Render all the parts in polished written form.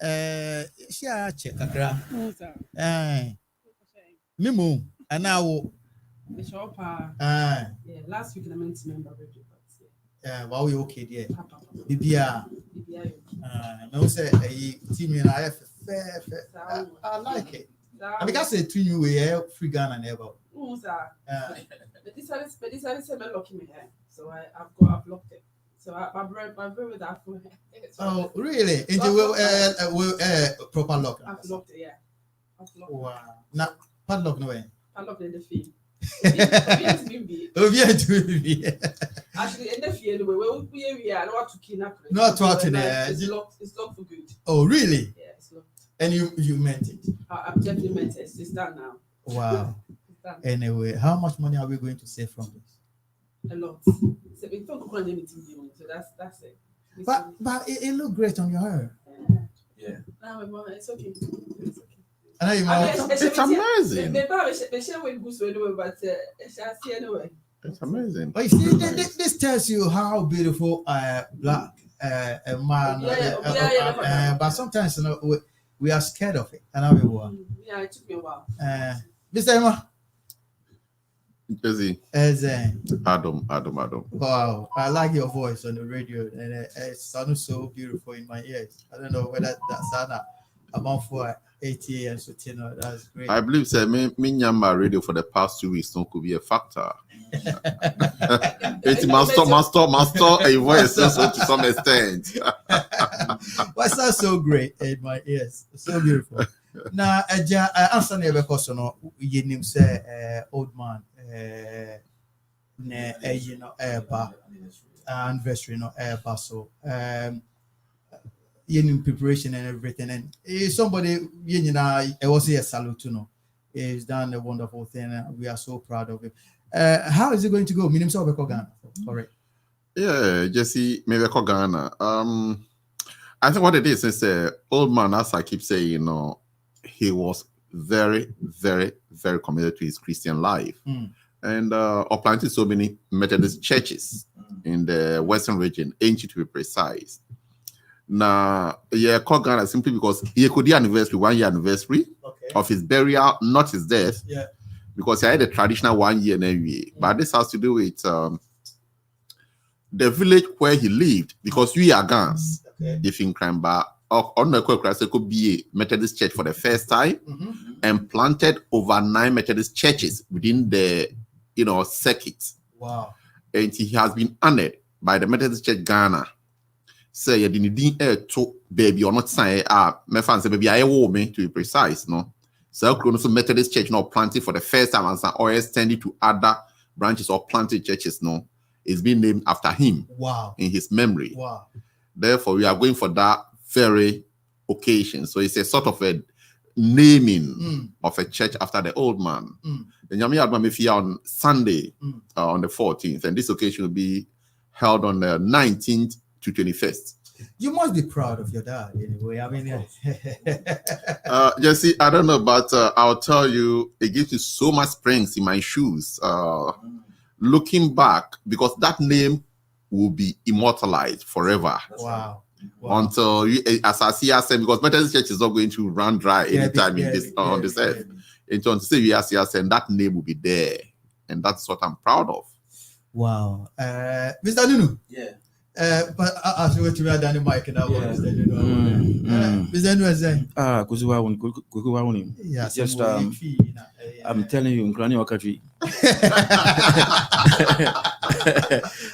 She a check kakra. Mimo, and now. The shop, last week I meant to remember radio, but wow, we okay there. Bibia, no say a team in I fair. I like it. I mean, I say to you, we have free Ghana never. But this is lucky me here, so I've locked it. So my brother with that. Oh, really? Into will proper lock. I've locked it, yeah. Wow. Now, padlock no way. Padlock in the field. Actually, in the field, we are not to kidnap. Not talking. It's locked for good. Oh, really? Yeah, it's locked. And you meant it. I've definitely meant it. It's done now. Wow. Anyway, how much money are we going to save from this? A lot. So we don't go anything, so that's it. But it looked great on your hair. Yeah. No, it's okay. It's amazing. It's amazing. But you see, this tells you how beautiful black man. But sometimes we are scared of it. And yeah, it took me a while. Mr. Emma. Gyasi. Adam. Wow, I like your voice on the radio, and it sounds so beautiful in my ears. I don't know whether that's about for 80 and so that's great. I believe say me nyamba radio for the past 2 weeks could be a factor. It must a voice also to some extent. What's that so great in my ears? So beautiful. Now, I answer never question. You name say old man. You know, anniversary, so in preparation and everything, and somebody I was here salute he's done a wonderful thing, and we are so proud of him. How is it going to go? Minim so Ghana. Correct. Yeah, Gyasi, maybe Ghana. I think what it is old man, as I keep saying, he was very, very, very committed to his Christian life. And planted so many Methodist churches in the Western region, ancient to be precise. Now, called Ghana simply because he could do anniversary, 1 year anniversary of his burial, not his death. Yeah. Because he had a traditional 1 year anyway. But this has to do with the village where he lived, because we are Gans, if in Kramba, on the could be a Methodist church for the first time, and planted over 9 Methodist churches within the circuit. Wow. And he has been honored by the Methodist Church Ghana. Say you didn't to baby or not say my fans say baby I will me to be precise, no. So Methodist Church now planted for the first time and or extended to other branches or planted churches, no. It's been named after him. Wow. In his memory. Wow. Therefore, we are going for that very occasion. So it's a sort of a naming of a church after the old man. The Nyami Adma Mefia on Sunday, on the 14th, and this occasion will be held on the 19th to 21st. You must be proud of your dad anyway. I mean, Gyasi, I don't know, but I'll tell you, it gives me so much springs in my shoes. Looking back, because that name will be immortalized forever. Wow. Until as I see, I said, because Methodist Church is not going to run dry anytime on this earth. Until and that name will be there, and that's what I'm proud of. Wow, Mr. Nunu. Yeah. But I should go to me down the mic and Mr. Nunu. Mr. Nunu is saying, Yes, just I'm telling you, in Granny country.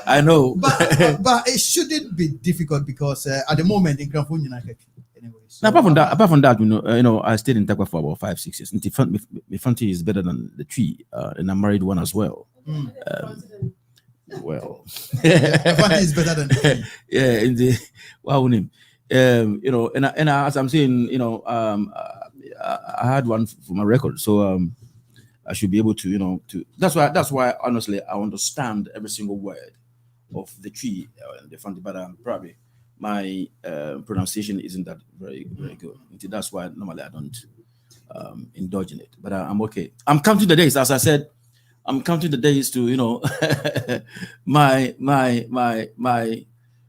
I know, but it shouldn't be difficult because at the moment in Granfun United. So, apart from that, I stayed in Takwa for about 5-6 years. My family is better than the tree, and I married one as well. Well, family is better than the tree. Yeah, in the and as I'm saying, I had one for my record, so I should be able to, That's why honestly I understand every single word of the tree and the family, but probably my pronunciation isn't that very, very good. That's why normally I don't indulge in it. But I'm okay. I'm counting the days, as I said. I'm counting the days to, my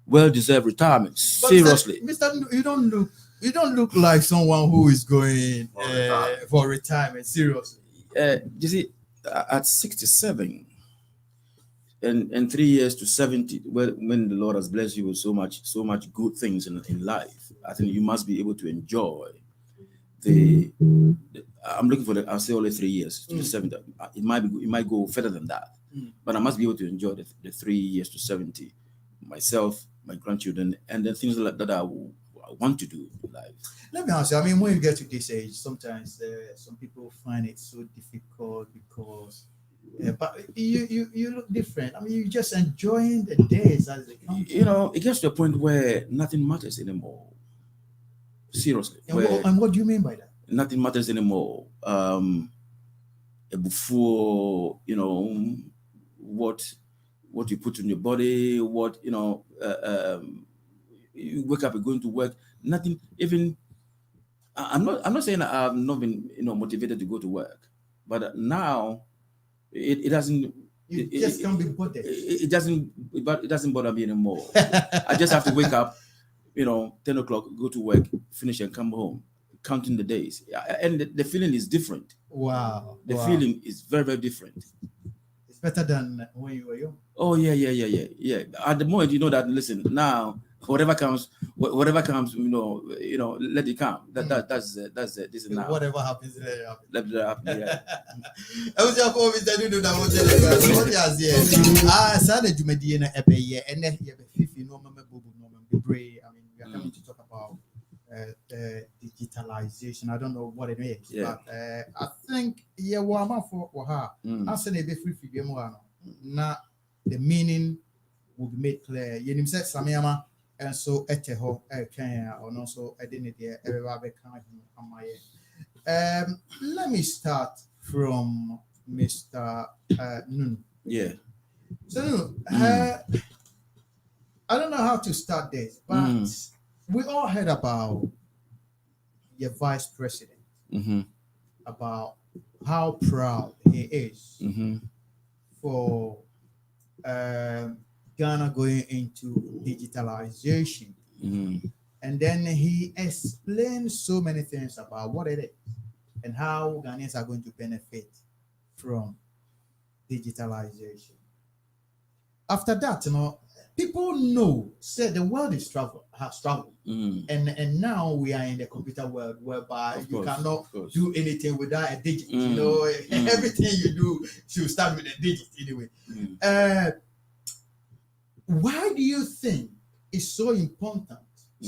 well-deserved retirement. Seriously. Mr. You don't look You don't look like someone who is going For retirement. for retirement. Seriously. You see, at 67 and 3 years to 70, when the Lord has blessed you with so much good things in life, I think you must be able to enjoy the I'm looking for I'll say only 3 years to 70. It might go further than that, but I must be able to enjoy the 3 years to 70, myself, my grandchildren, and the things that I want to do in life. Let me ask you. I mean, when you get to this age, sometimes some people find it so difficult because, but you look different. I mean, you're just enjoying the days as they come. You know, it gets to a point where nothing matters anymore. Seriously, And what do you mean by that? nothing matters anymore. Before, you know, what you put in your body, what, you know, you wake up and going to work, nothing. Even I'm not saying I've not been, you know, motivated to go to work, but now it doesn't. You just can't be bothered. It doesn't bother me anymore. I just have to wake up, you know, 10 o'clock, go to work, finish and come home, counting the days. And the feeling is different. Wow. The feeling is very, very different. It's better than when you were young. Oh, yeah. At the moment, you know that, listen, now, whatever comes, you know, let it come. That's this is now. Whatever happens, let it happen. Let it happen, yeah. I was just hoping that you do that. What you say? I started to make the every year, and then you have 50 normal brain. I mean, we are coming to talk about digitalization. I don't know what it is, Yeah. but I think woman for her. I said a bit free now the meaning will be made clear. You said Samyama and so eteho Kenya or no so I didn't hear everybody let me start from Mr. Nunu. Yeah. So Nunu, I don't know how to start this, but we all heard about your vice president, about how proud he is for Ghana going into digitalization. And then he explained so many things about what it is and how Ghanaians are going to benefit from digitalization. After that, you know, people know, say the world has traveled. And now we are in the computer world whereby you cannot do anything without a digit. You know, everything you do should start with a digit anyway. Why do you think it's so important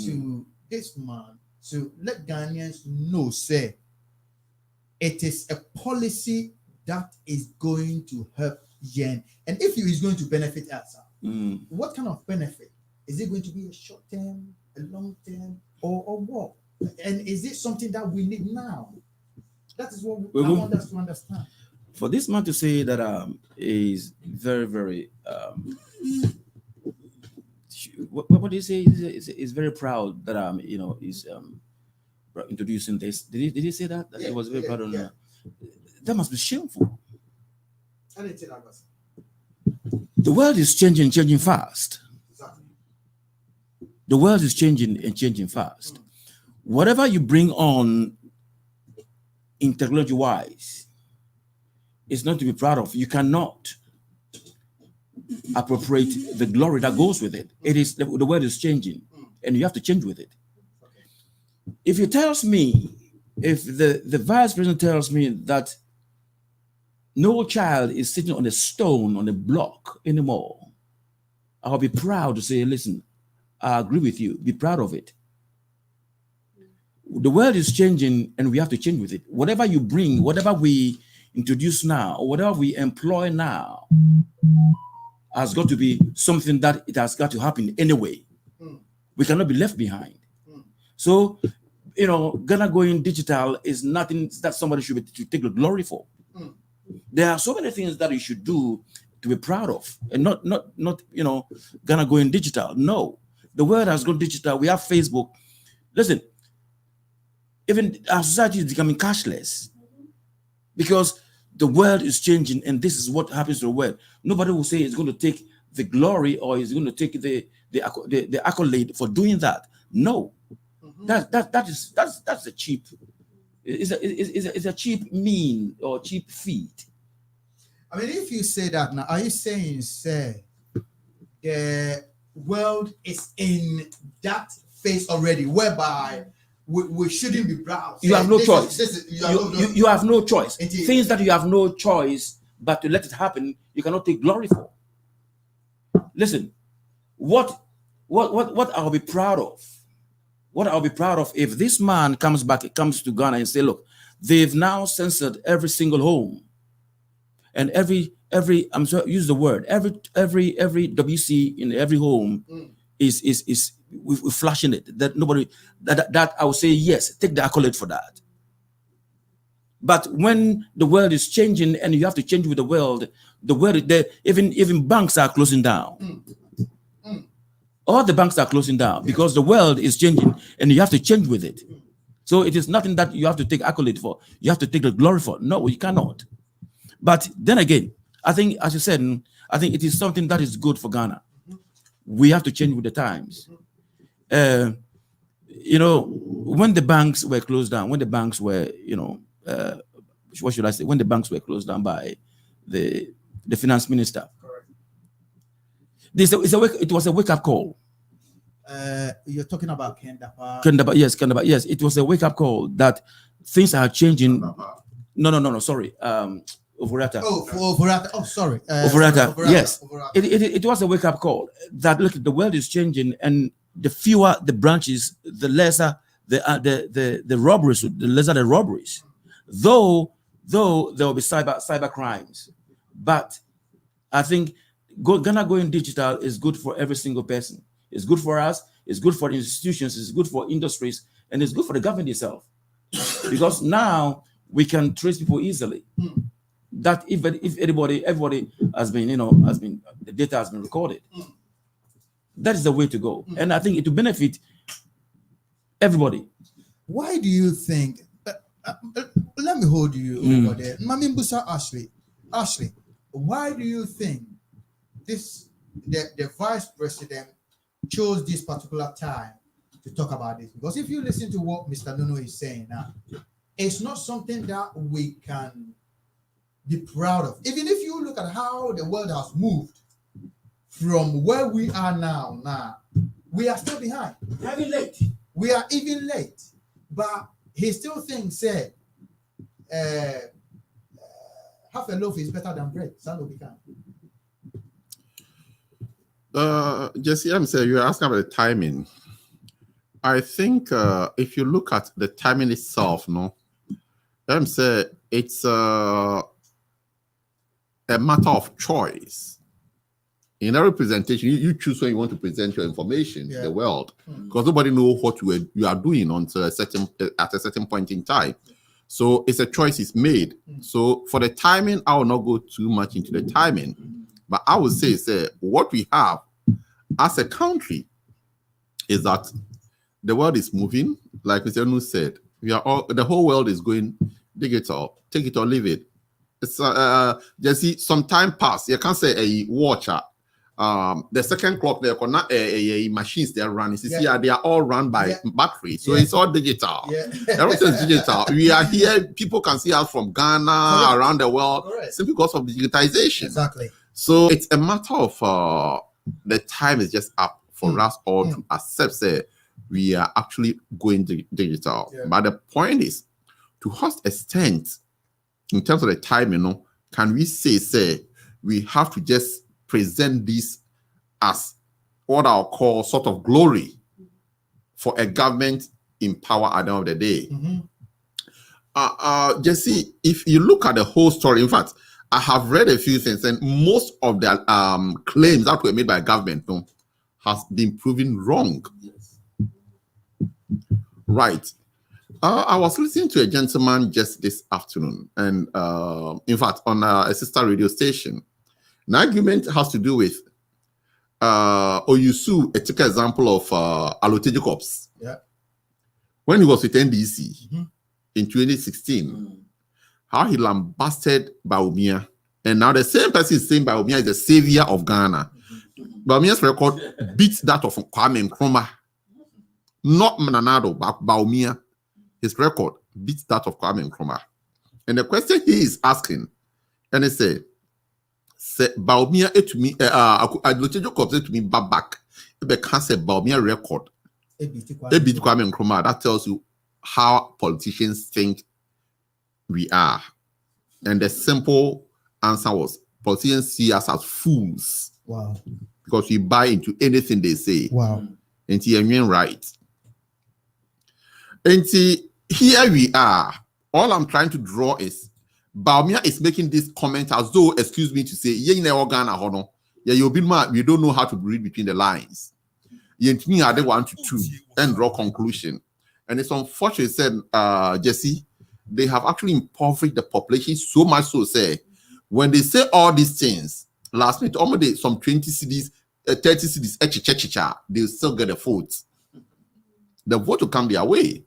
to this man to let Ghanaians know, say, it is a policy that is going to help Yen? And if he is going to benefit us, what kind of benefit? Is it going to be a short term, a long term, or what? And is it something that we need now? That is what I want us to understand. For this man to say that is very, very what do you say? Is very proud that you know, is introducing this. Did he say that? He was very proud of that. That must be shameful. I didn't say that. The world is changing fast. Exactly. The world is changing fast. Whatever you bring on in technology wise is not to be proud of. You cannot appropriate the glory that goes with it. It is the world is changing, and you have to change with it. If he tells me, if the vice president tells me that no child is sitting on a stone on a block anymore, I'll be proud to say, listen, I agree with you. Be proud of it. The world is changing, and we have to change with it. Whatever you bring, whatever we introduce now, or whatever we employ now, has got to be something that it has got to happen anyway. We cannot be left behind. So, you know, Ghana going digital is nothing that somebody should take the glory for. There are so many things that you should do to be proud of, and not you know, Ghana going digital. No, the world has gone digital. We have Facebook. Listen, even our society is becoming cashless because the world is changing, and this is what happens to the world. Nobody will say it's going to take the glory or is going to take the accolade for doing that. No, That's a cheap. It's a cheap mean or cheap feat. I mean, if you say that now, are you saying, say, the world is in that phase already, whereby we shouldn't be proud? You have no choice. You have no choice. Indeed. Things that you have no choice but to let it happen, you cannot take glory for. Listen, what I'll be proud of, what I'll be proud of if this man comes to Ghana and say, look, they've now censored every single home, and every I'm sorry, use the word, every WC in every home is we're flashing it. That nobody that I would say yes, take the accolade for that. But when the world is changing and you have to change with the world even banks are closing down. All the banks are closing down because the world is changing and you have to change with it. So it is nothing that you have to take accolade for. You have to take the glory for. No, you cannot. But then again, I think, as you said, I think it is something that is good for Ghana. We have to change with the times. When the banks were closed down, when the banks were, what should I say? When the banks were closed down by the finance minister, it was a wake-up call. You're talking about Kendapa. Kendapa. Yes, it was a wake-up call that things are changing. No. Sorry. Overata. Overata. Oh, sorry. Overata. Yes. Overata. It was a wake-up call that look, the world is changing, and the fewer the branches, the lesser the robberies, the lesser the robberies. Though there will be cyber crimes, but I think Ghana going digital is good for every single person. It's good for us. It's good for institutions. It's good for industries, and it's good for the government itself, because now we can trace people easily. That if everybody has been, the data has been recorded. That is the way to go, and I think it will benefit everybody. Why do you think? Let me hold you over there, Mamimbusa Ashley. Why do you think the vice president chose this particular time to talk about this? Because if you listen to what Mr. Nuno is saying now, it's not something that we can be proud of. Even if you look at how the world has moved from where we are now, we are still behind. We are even late. But he still thinks, half a loaf is better than bread. Gyasi, I'm saying you're asking about the timing. I think if you look at the timing itself, I'm saying it's a matter of choice. In every presentation, you choose when you want to present your information to the world, because nobody knows what you are doing until at a certain point in time. So it's a choice is made. So for the timing, I will not go too much into the timing, but I would say what we have as a country is that the world is moving. Like Mr. Nu said, the whole world is going digital. Take it or leave it. It's Gyasi, some time passed. You can't say a watcher. The second clock, there are not machines they are running. They are all run by battery, so it's all digital. Everything is digital. We are here. People can see us from Ghana, around the world, simply because of digitization. Exactly. So it's a matter of the time is just up for us all to accept that we are actually going digital. But the point is, to what extent, in terms of the time, can we say we have to just present this as what I'll call sort of glory for a government in power at the end of the day? Gyasi, if you look at the whole story, in fact, I have read a few things, and most of the claims that were made by government has been proven wrong. Right. I was listening to a gentleman just this afternoon, and in fact, on a sister radio station. An argument has to do with Oyusu, a typical example of Aloteji Corps. When he was with NDC in 2016, how he lambasted Bawumia. And now the same person is saying Bawumia is the savior of Ghana. Bawumia's record beats that of Kwame Nkrumah. not Mananado, but Baumia, his record beats that of Kwame Nkrumah. And the question he is asking, and he say Baumia to me, I look to me back. It can't say Baumia record. It beat Kwame Nkrumah. That tells you how politicians think we are. And the simple answer was politicians see us as fools. Wow. Because we buy into anything they say. Wow. And you're right. And here we are. All I'm trying to draw is Baumia is making this comment as though, excuse me to say, we don't know how to read between the lines. Me are the 1 to 2 and draw conclusion. And it's unfortunate, said Gyasi, they have actually impoverished the population so much so say when they say all these things, last night almost some 20 cities, 30 cities, they'll still get a vote. The vote will come their way.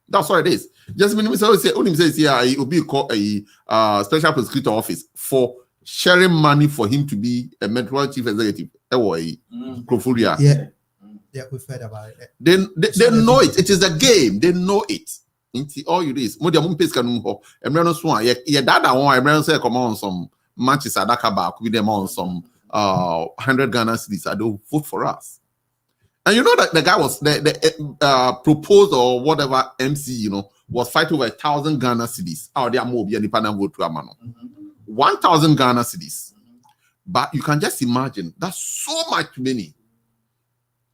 That's what it is. Just when only says here it will be called a special prosecutor office for sharing money for him to be a Metro chief executive. Yeah. Yeah, we've heard about it. They know it. It is a game. They know it. All you do is more than pays can everyone swan. Yeah, that one everyone say come on some matches at Dakaba with them on some 100 Ghana cedis. I don't vote for us. And you know that the guy was the proposed or whatever MC, was fighting over 1,000 Ghana cedis. Oh, they are more independent vote to a man. 1,000 Ghana cedis. But you can just imagine that's so much money.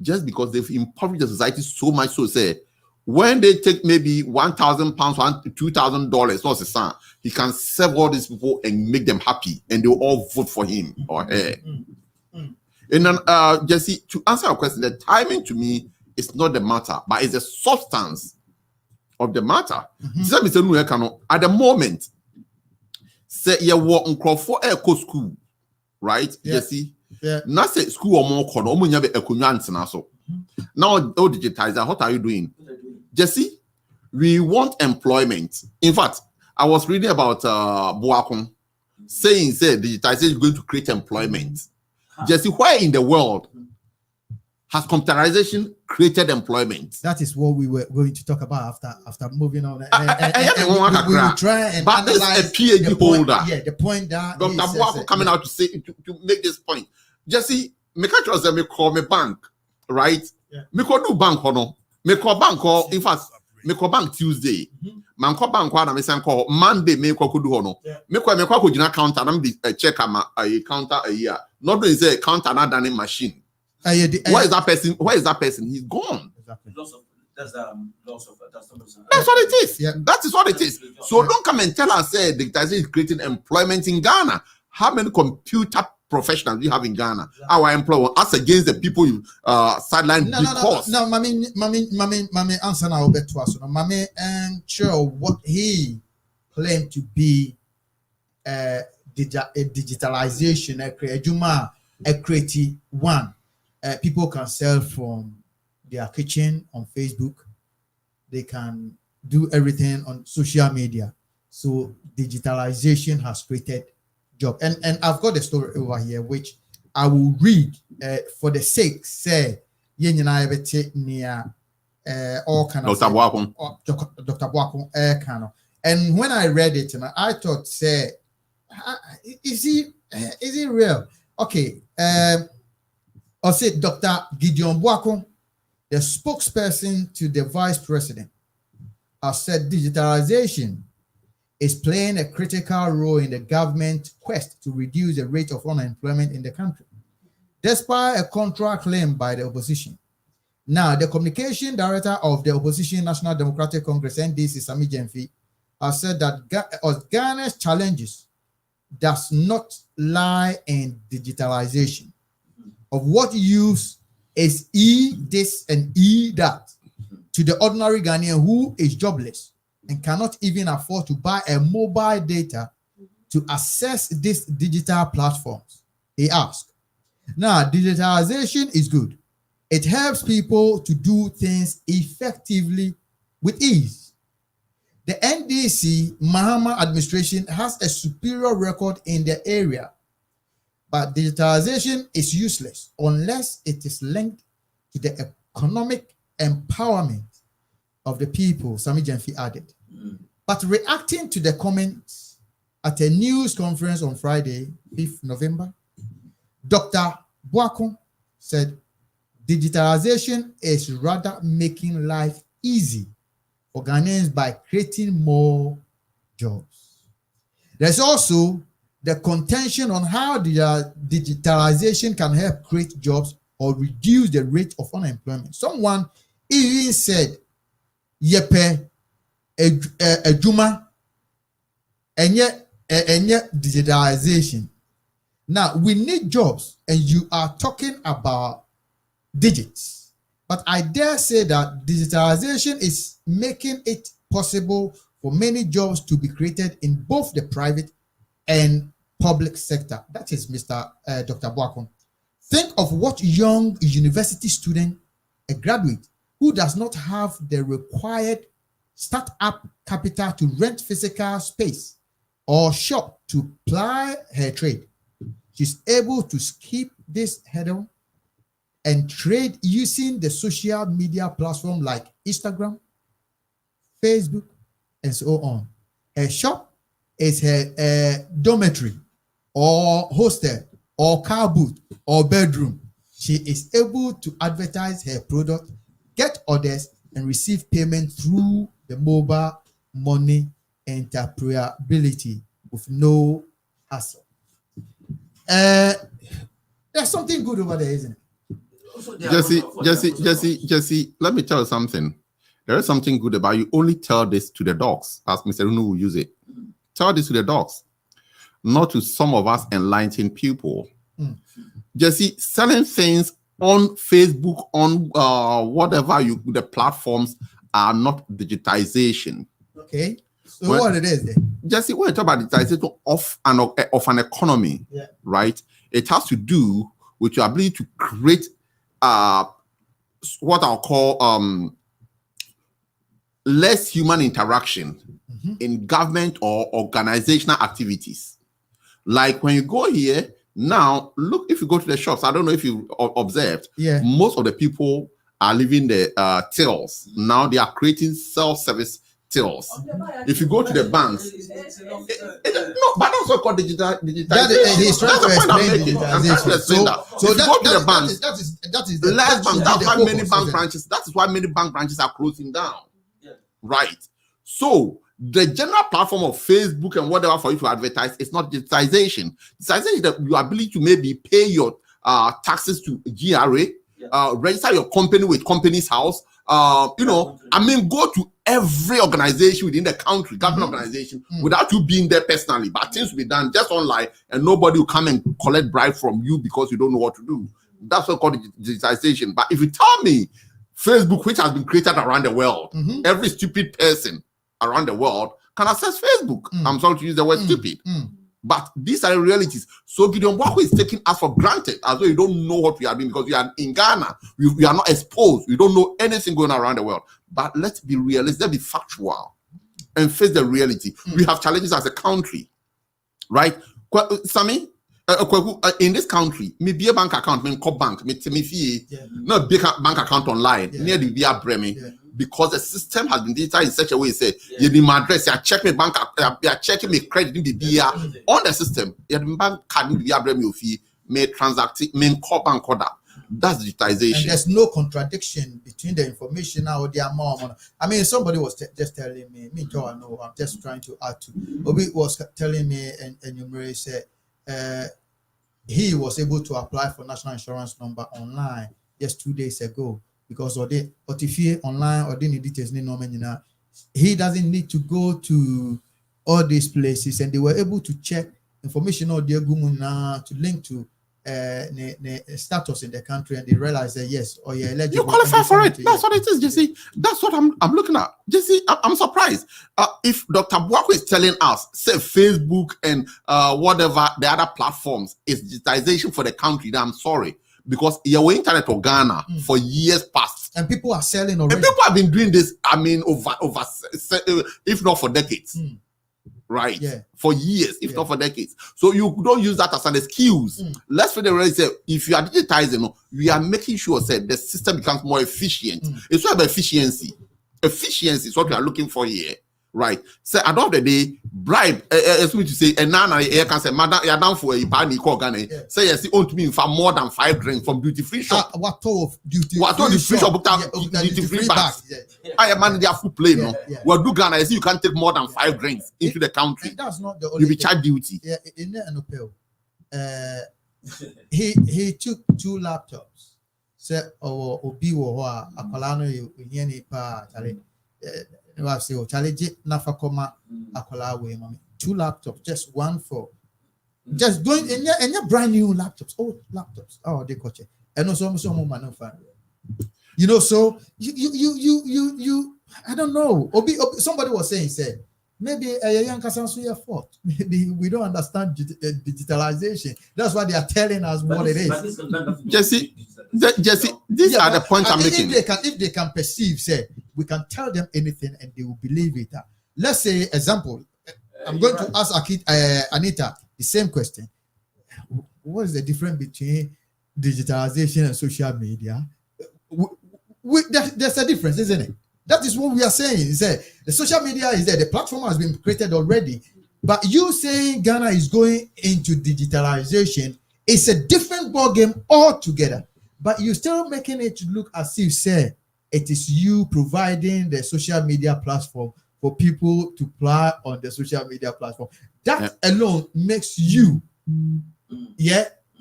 Just because they've impoverished the society so much so say when they take maybe £1,000, $2,000, what's the son? He can serve all these people and make them happy, and they'll all vote for him or her. And then, Gyasi, to answer your question, the timing to me is not the matter, but it's the substance of the matter. At the moment, say you walk on for eco school, right? Gyasi. Yeah. Not say school or more corner, now digitizer. What are you doing? Gyasi, we want employment. In fact, I was reading about Boakun saying digitization is going to create employment. Gyasi, where in the world has computerization created employment? That is what we were going to talk about after moving on. We will try and but this analyze is a PhD holder. Yeah, the point that Dr. Kwaku coming out to say to make this point. Gyasi, me catch us me call me bank, right? Yeah. Me call do bank or no? Me call bank or in fact me call bank Tuesday. Man call bank or na me say call Monday me call do no. Me call jina counter na me check a counter a year. Not doing say counter na done machine. Where is that person? Where is that person? He's gone. Exactly. That's what it is. Yeah. That is what it is. So don't come and tell us say digitization is creating employment in Ghana. How many computer professionals we have in Ghana? Our employer us against the people you sideline because no, Mami answer now bet to us. Mami sure what he claimed to be digitalization, a creative one. People can sell from their kitchen on Facebook. They can do everything on social media. So digitalization has created job. And I've got a story over here which I will read for the sake say near all kind of Dr. Boakun. Dr. Boakun kind of. And when I read it, I thought, say, is it real? Okay. I'll say Dr. Gideon Boakun, the spokesperson to the vice president, has said digitalization is playing a critical role in the government's quest to reduce the rate of unemployment in the country, despite a contract claim by the opposition. Now, the communication director of the opposition National Democratic Congress, NDC, Sami Jemfi, has said that Ghana's challenges does not lie in digitalization. Of what use is this and that to the ordinary Ghanaian who is jobless and cannot even afford to buy a mobile data to access these digital platforms? He asked. Now, digitalization is good. It helps people to do things effectively with ease. The NDC Mahama administration has a superior record in the area, but digitalization is useless unless it is linked to the economic empowerment of the people, Sami Jenfi added. But reacting to the comments at a news conference on Friday, 5th November, Dr. Kwaku said, digitalization is rather making life easy for Ghanaians by creating more jobs. There's also the contention on how the digitalization can help create jobs or reduce the rate of unemployment. Someone even said, yepe ejuma enye digitalization. Now, we need jobs, and you are talking about digits. But I dare say that digitalization is making it possible for many jobs to be created in both the private and public sector. That is Mr. Dr. Kwaku. Think of what young university student, a graduate, who does not have the required startup capital to rent physical space or shop to ply her trade. She's able to skip this hurdle and trade using the social media platform like Instagram, Facebook, and so on. Her shop is her dormitory or hostel or car booth or bedroom. She is able to advertise her product, get orders, and receive payment through the mobile money interoperability with no hassle. There's something good over there, isn't it? Gyasi, let me tell you something. There is something good about you. Only tell this to the dogs, as Mr. Runu will use it. Tell this to the dogs, not to some of us enlightened people. Gyasi, selling things on Facebook, on whatever the platforms are not digitization. Okay. So what it is then? Gyasi, when you talk about digitization of an economy, right? It has to do with your ability to create what I'll call less human interaction in government or organizational activities. Like when you go here, now, look, if you go to the shops, I don't know if you observed, most of the people are leaving the tills. Now they are creating self-service tills. If you go to the banks, no, but that's what called digitization. He's trying to explain digitization. So if you go to the banks, that is that's why many bank branches are closing down. Right. So the general platform of Facebook and whatever for you to advertise is not digitization. Digitization is your ability to maybe pay your taxes to GRA, register your company with Companies House. Go to every organization within the country, government organization, without you being there personally. But things will be done just online, and nobody will come and collect bribe from you because you don't know what to do. That's what called digitization. But if you tell me Facebook, which has been created around the world, every stupid person around the world can access Facebook. I'm sorry to use the word stupid. But these are the realities. So Gideon Kwaku is taking us for granted as though you don't know what we are doing because we are in Ghana. We are not exposed. We don't know anything going on around the world. But let's be realistic, let's be factual and face the reality. We have challenges as a country, right? Sami, in this country, maybe a bank account, me co bank, me fee, not big bank account online, near the via Bremi. Because the system has been digitized in such a way, say, you need my address, you check my bank, you are checking my credit in the BIA on the system. You have bank card be your fee, may transact, may call bank order. That's digitization. And there's no contradiction between the information now or the amount. I mean, somebody was just telling me too, I know, I'm just trying to add to. Obi was telling me, and you said, he was able to apply for national insurance number online just 2 days ago. Because if he online or didn't details, he doesn't need to go to all these places, and they were able to check information on their to link to status in the country, and they realized that yes, or you're eligible. You qualify for it. That's what it is, Gyasi. That's what I'm looking at. Gyasi, I'm surprised. If Dr. Kwaku is telling us, say Facebook and whatever the other platforms is digitization for the country, then I'm sorry. Because you're internet or Ghana for years past. And people are selling already. And people have been doing this, over if not for decades. right? Yeah. For years, if not for decades. So you don't use that as an excuse. Let's federally say, if you are digitizing, we are making sure that the system becomes more efficient. It's not about efficiency. Efficiency is what we are looking for here, right? So at the end of the day, bribe, as we say, and now I can say, madam, you're down for a party call, say, yes, you own to me for more than 5 drinks from duty free shop. What of duty free shop? Duty free bags. I am managing their food play, no? Well, do Ghana, I see you can't take more than 5 drinks into the country. That's not the only You'll be charged duty. Yeah, in the he took 2 laptops. Said, oh, Obi wa akolano yeni pa chale. I say, oh, challenge nafakoma akola we mami. 2 laptops, just one for just doing and your brand new laptops. Oh, they coach it. And also some man fan. You know, so you I don't know. Obi, somebody was saying, said maybe a young Kasansuya fault. Maybe we don't understand digitalization. That's why they are telling us what it is. Gyasi, these are the points I'm making. If they can perceive, say, we can tell them anything and they will believe it. Let's say, example, I'm going to ask Anita the same question. What is the difference between digitalization and social media? There's a difference, isn't it? That is what we are saying. Is that the social media is there, the platform has been created already. But you saying Ghana is going into digitalization, it's a different ballgame altogether. But you're still making it look as if, say, it is you providing the social media platform for people to play on the social media platform. That alone makes you,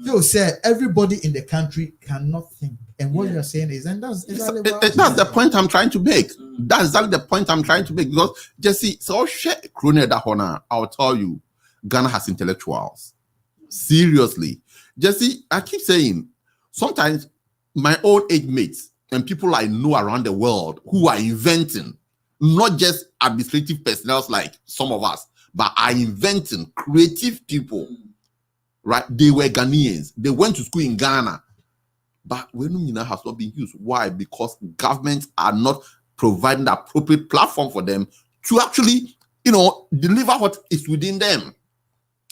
feel say everybody in the country cannot think. And what you're saying is, and that's exactly that's the point I'm trying to make. That's exactly the point I'm trying to make. Because Gyasi, so share that honor. I'll tell you, Ghana has intellectuals. Seriously, Gyasi, I keep saying, sometimes my old age mates and people I know around the world who are inventing, not just administrative personnel like some of us, but are inventing creative people, right? They were Ghanaians. They went to school in Ghana. But Wenumina has not been used. Why? Because governments are not providing the appropriate platform for them to actually, deliver what is within them.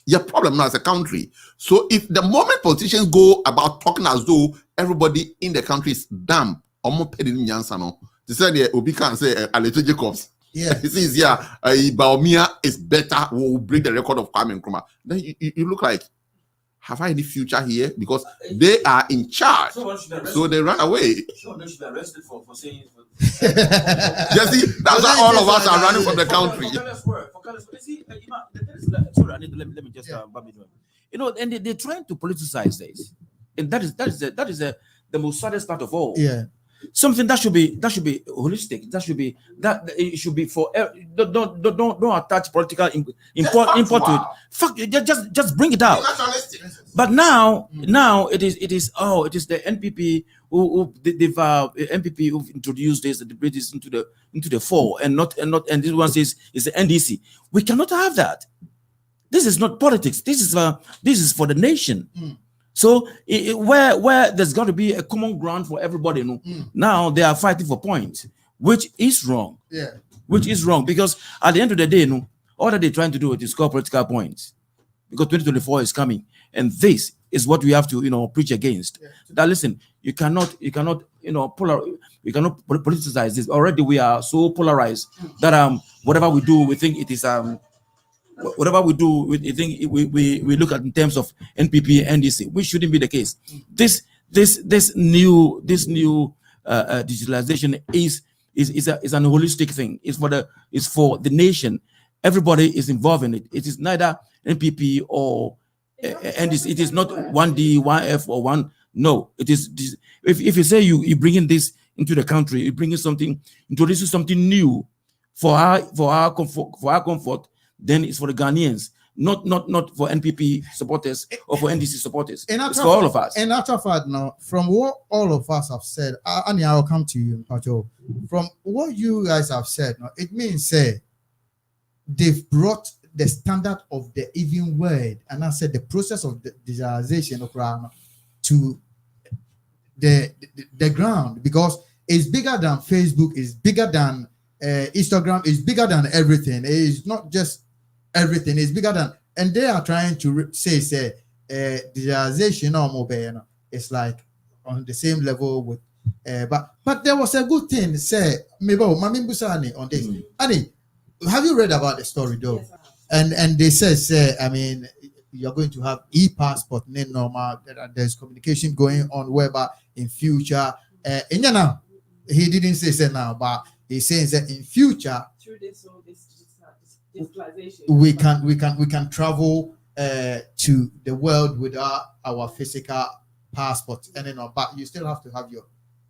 Your problem now as a country. So if the moment politicians go about talking as though everybody in the country is dumb, they say Obi can say Aleto Jacobs. Yeah. He says, Baumia is better, will break the record of Kwame Nkrumah. Then you look like, have I any future here? Because they are in charge. So they run away. Someone should be arrested for saying. Gyasi, that's why all of us are running from the country. Sorry, let me just and they're trying to politicize this. And that is the most saddest part of all. Yeah. Something that should be holistic. It should be for don't attach political import to it. Fuck, just bring it out. But now it is the NPP who they've NPP who've introduced this, the British into the fore, and this one says it's the NDC. We cannot have that. This is not politics. This is for the nation. So where there's got to be a common ground for everybody, now they are fighting for points, which is wrong. Yeah. Which is wrong, because at the end of the day, all that they're trying to do is score political points, because 2024 is coming, and this is what we have to preach against. Yeah. That listen, you cannot politicize this. Already we are so polarized that whatever we do, we think it is whatever we do, we think we look at in terms of NPP, NDC, which shouldn't be the case. This new digitalization is an holistic thing. It's for the nation. Everybody is involved in it. It is neither NPP or NDC. It is not 1D, 1F, or 1. No, it is. If you say you bringing this into the country, you bringing something, introducing something new for our comfort. Then it's for the Ghanaians, not for NPP supporters or for NDC supporters. It's for all of us. In actual fact, now, from what all of us have said, Annie, I'll come to you, Pacho. From what you guys have said, now, it means they've brought the standard of the even word, and I said the process of the digitalization of Rama to the ground, because it's bigger than Facebook, it's bigger than Instagram, it's bigger than everything. It's not just everything is bigger than, and they are trying to say digitalization or mobile, it's like on the same level with, but there was a good thing. Say, maybe Mami Busani on this. Annie, have you read about the story though? Yes, I have. And they say, I mean, you're going to have e-passport, normal. There's communication going on, whereby in future, he didn't say now, but he's saying that in future Through this digitalization, we can travel to the world without our physical passport, and but you still have to have your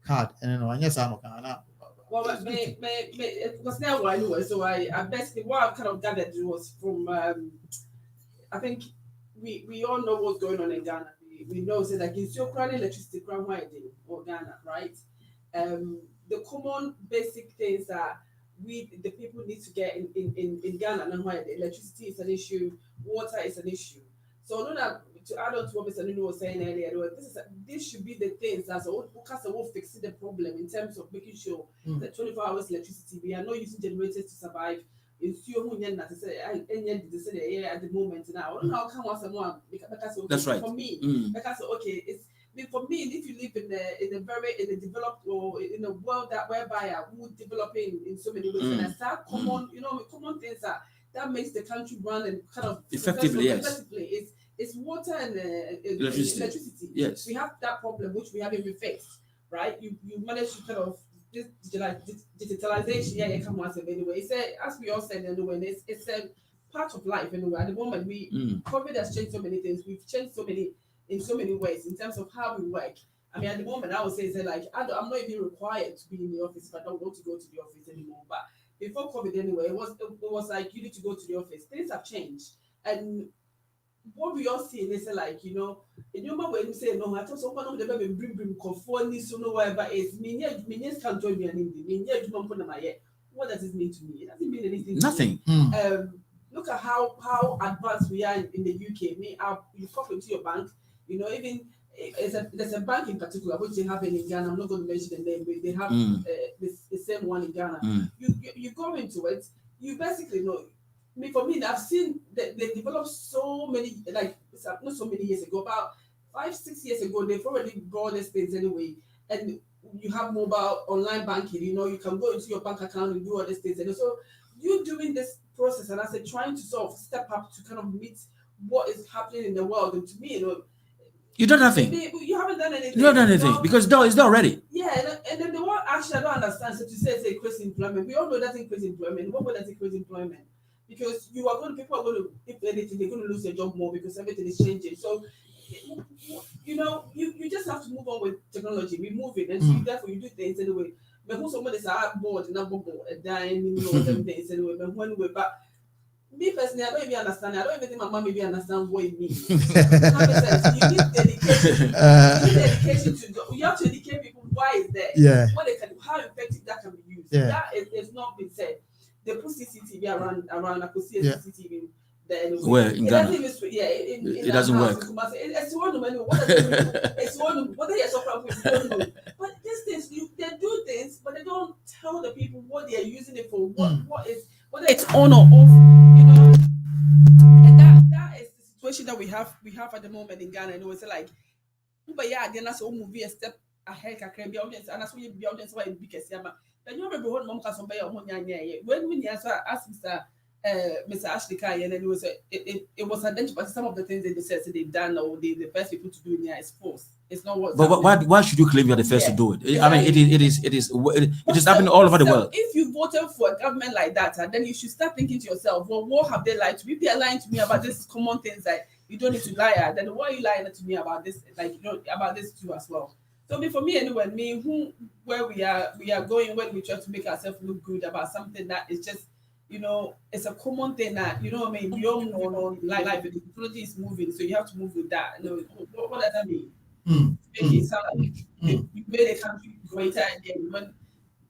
card, and yes, I'm okay. well, it was now one anyway. So I basically what I kind of gathered was from I think we all know what's going on in Ghana. We know so like it's your current electricity ground or Ghana, right? The common basic things that the people need to get in Ghana and why the electricity is an issue, water is an issue. So I know that to add on to what Mr. Nuno was saying earlier, this should be the things as a will fix the problem in terms of making sure that 24 hours electricity, we are not using generators to survive. In at the moment now. I don't know how come someone because That's right. For me, because okay, it's for me, if you live in a developed or in a world that whereby we're developing in so many ways, and that's that common, common things that makes the country run and kind of effectively, yes. Effectively, it's water and electricity. Yes, we have that problem which we haven't been fixed, right? You manage to kind of this digitalization, yeah, come once anyway. It's as we all said anyway, it's a part of life anyway. At the moment, COVID has changed so many things. We've changed in so many ways in terms of how we work. I mean, at the moment, I would say like I'm not even required to be in the office if I don't want to go to the office anymore. But before COVID, anyway, it was like you need to go to the office. Things have changed, and what we all see is like in your mind when you say no, I thought someone of the baby bring conformity so no whatever is me can't join me and what does it mean to me? It doesn't mean anything. Nothing. Look at how advanced we are in the UK. You pop into your bank, even there's a bank in particular which they have in Ghana. I'm not going to mention the name, but they have the same one in Ghana. You go into it, you basically know. For me, I've seen that they developed so many, like not so many years ago, about 5-6 years ago, they've already brought these things anyway. And you have mobile online banking, you can go into your bank account and do all these things. And so you doing this process, and I said, trying to sort of step up to kind of meet what is happening in the world. And to me, you done nothing. You haven't done anything. You haven't done anything because it's not ready. Yeah, and then the one actually I don't understand. So to say increase employment, we all know that increase employment. What would that increase employment? Because people are going to, if anything, they're going to lose their job more because everything is changing. So, you just have to move on with technology. We move it, and so therefore you do things anyway. But when somebody's bored and dying, them things anyway. But me personally, I don't even understand. I don't even think my mom maybe understands what it means. You need dedication. You have to educate people why it's there. Yeah. What they can do, how effective that can be used. Yeah. That is not been said. They put CCTV around. I could see a CCTV there. Anyway. Where in Ghana? It doesn't work. It's one of it's one. What they are suffering with, don't know. But these things, they do things, but they don't tell the people what they are using it for. Whether it's on or off, And that is the situation that we have at the moment in Ghana. And it's like, but yeah, then that's all movie a step ahead. And that's what you be audience why big as yama. Then you remember what mom can somebody when we asked Mr. Ashley Kai, and then it was identified some of the things they said they've done or the first people to do in here is false. It's not what. But why should you claim you're the first to do it? Exactly. I mean, it is happening all over the world. If you voted for a government like that, then you should start thinking to yourself, well, what have they lied to me? If they're lying to me about this common things that you don't need to lie at, then why are you lying to me about this? Like about this too as well. So for me anyway, where we are going when we try to make ourselves look good about something that is just. It's a common thing that, we all move on life, the technology is moving, so you have to move with that. What does that mean? Make it sound like you made a country greater, and then when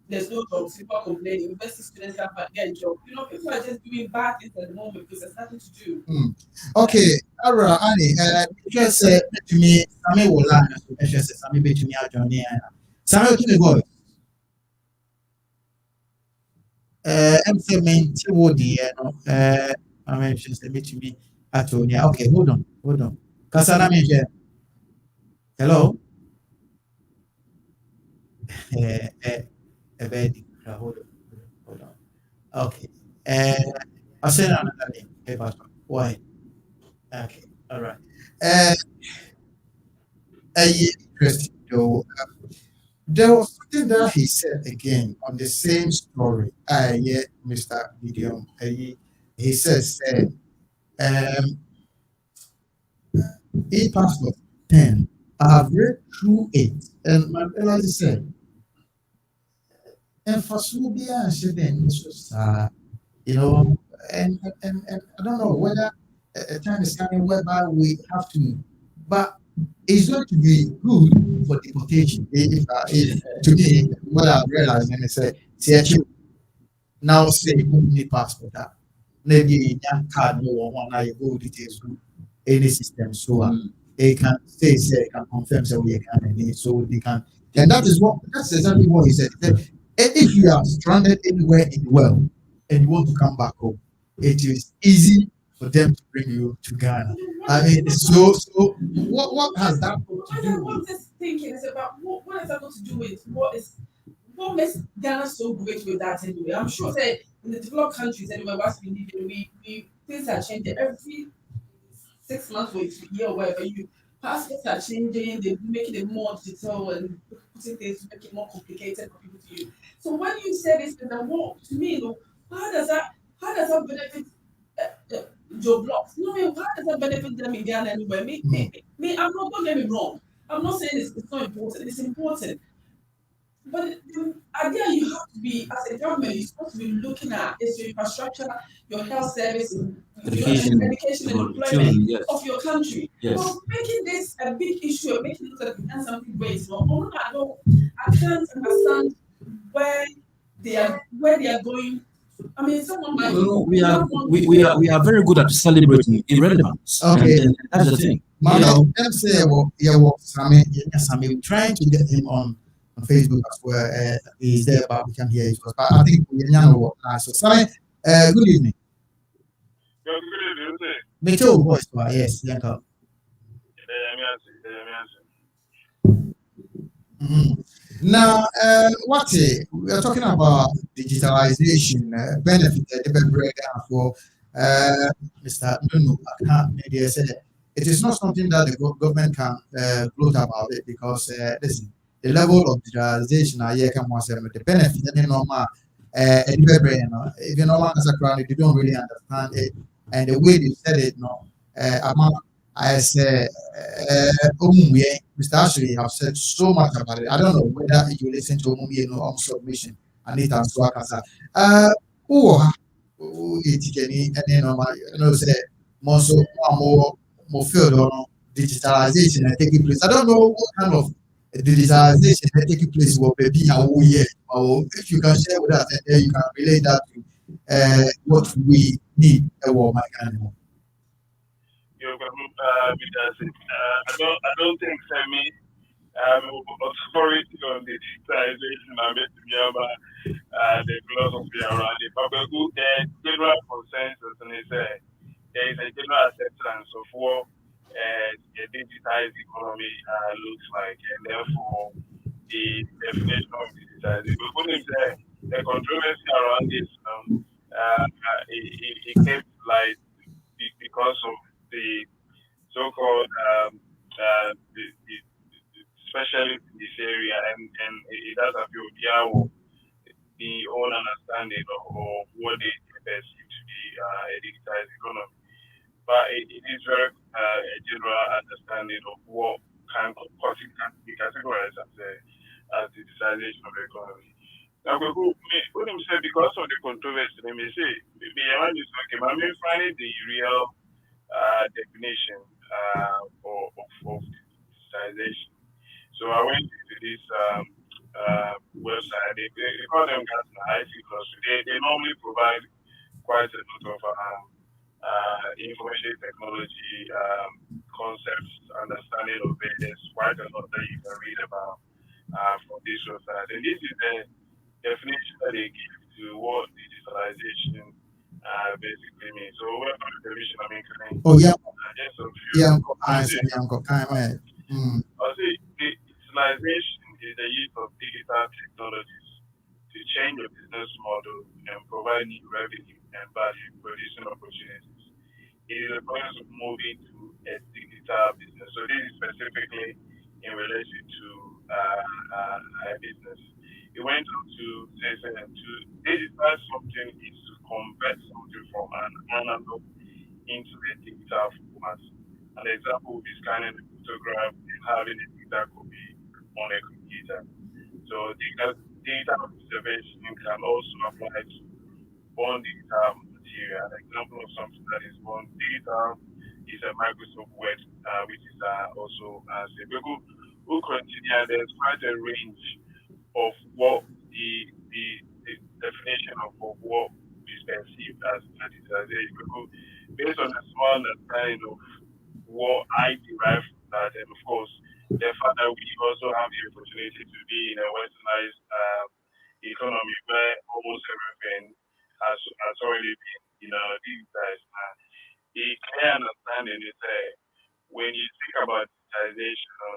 there's no jobs, people are complaining, university students can't get a job. People are just doing bad things at the moment because there's nothing to do. Okay, Ara, Annie, just to me, Sammy will learn, Sammy be to me, Johnny, Sammy to the boy. I'm saying, I mean, she said to me, I told you, okay, hold on. Kasana Michelle. Hello? Eh, eh, Ebedi. Hold on. Okay. I'll send another link. Hey, Pastor. Why? Okay. All right. Uh, interesting though. There was something that he said again on the same story. Yeah, Mr. Gideon. He says, um, Pastor 10. I have read through it, and my realize said, and for Subia and Shedden, you know, and I don't know whether a time is coming whereby we have to, but it's going to be good for deportation. If to me, what I've realized, and it's a now say need passport. Maybe young card no one now you go details to any system. So they can say can confirm so we can so they can, and that's exactly what he said. He said, if you are stranded anywhere in the world and you want to come back home, it is easy for them to bring you to Ghana. I mean, so what has that got to do What with? this thinking is about, what is that got to do with what makes Ghana so great with that anyway? I'm sure that in the developed countries anyway, once we live in, we things are changing every 6 months or a year or whatever. You passports are changing, they're making it more digital and putting things to make it more complicated for people to use. So when you say this, then what to me, you know, how does that benefit Joe Blocks? No, how does that benefit them in Ghana anyway? I'm not, don't get me wrong. I'm not saying it's not important, it's important. But the idea you have to be, as a government, you're supposed to be looking at is your infrastructure, your health service, your Education, education and about employment children, yes. of your country. Yes. But making this a big issue and making it look like we've done something great, I can't understand where they are going. I mean, someone might No, we are not want we are very good at celebrating irrelevance. Okay. And that's the thing. Man, You know, them say, well, yeah, well, Sammy, we're trying to get him on Facebook as well. He's there, but we can hear his voice. But I think we know what. So, Sammy, good evening. Me too, voice. Yes, yeah. Now, we are talking about digitalization, benefit, for Mr. Nunu. Maybe I said it is not something that the government can gloat about it because listen, the level of digitalization, can once the benefit, and normal, even normal as a crowd, they don't really understand it, and the way they said it, no, I say, Mr. Ashley have said so much about it. I don't know whether you listen to on submission. Anita Swakasa. Jenny, and then say, more field on digitalization and taking place. I don't know what kind of digitalization that taking place will be or if you can share with us and then you can relate that to what we need my kind of. I don't think Semi authority on the digitalization and the philosophy around it. But the general consensus and there is a general acceptance of what a digitized economy looks like, and therefore the definition of digitized. But when the controversy around this, it came to light because of the so-called specialist in this area, and it does appeal the own understanding of what they perceive to be a digitized economy. But it is very a general understanding of what kind of cost it can be categorized as the digitization of the economy. Now, when you say because of the controversy, let me say, beyond this, okay, but I'm finding the real definition of digitization. So I went into this website. They call them IT Plus. They normally provide quite a lot of information technology concepts, understanding of it. There's quite a lot that you can read about from this website. And this is the definition that they give to what digitalization basically means. So we're on the television, I mean, Oh yeah, just a few. yeah, I I see. said yeah, kind I see. Digitalization is the use of digital technologies to change the business model and provide new revenue and value producing opportunities. It is a process of moving to a digital business. So this is specifically in relation to a business. It went on to say that to digital something is to convert something from an analog into a digital format. An example would be scanning a photograph and having a digital copy on a computer. So digital preservation can also apply to born digital material. An example of something that is born digital is a Microsoft Word, which is also say who continue. There's quite a range of what the, the definition of what is perceived as digitalization. Because based on a small understanding of what I derive from that, and of course, the fact that we also have the opportunity to be in a westernized economy where almost everything has already been, digitized. The clear understanding is that when you think about digitization,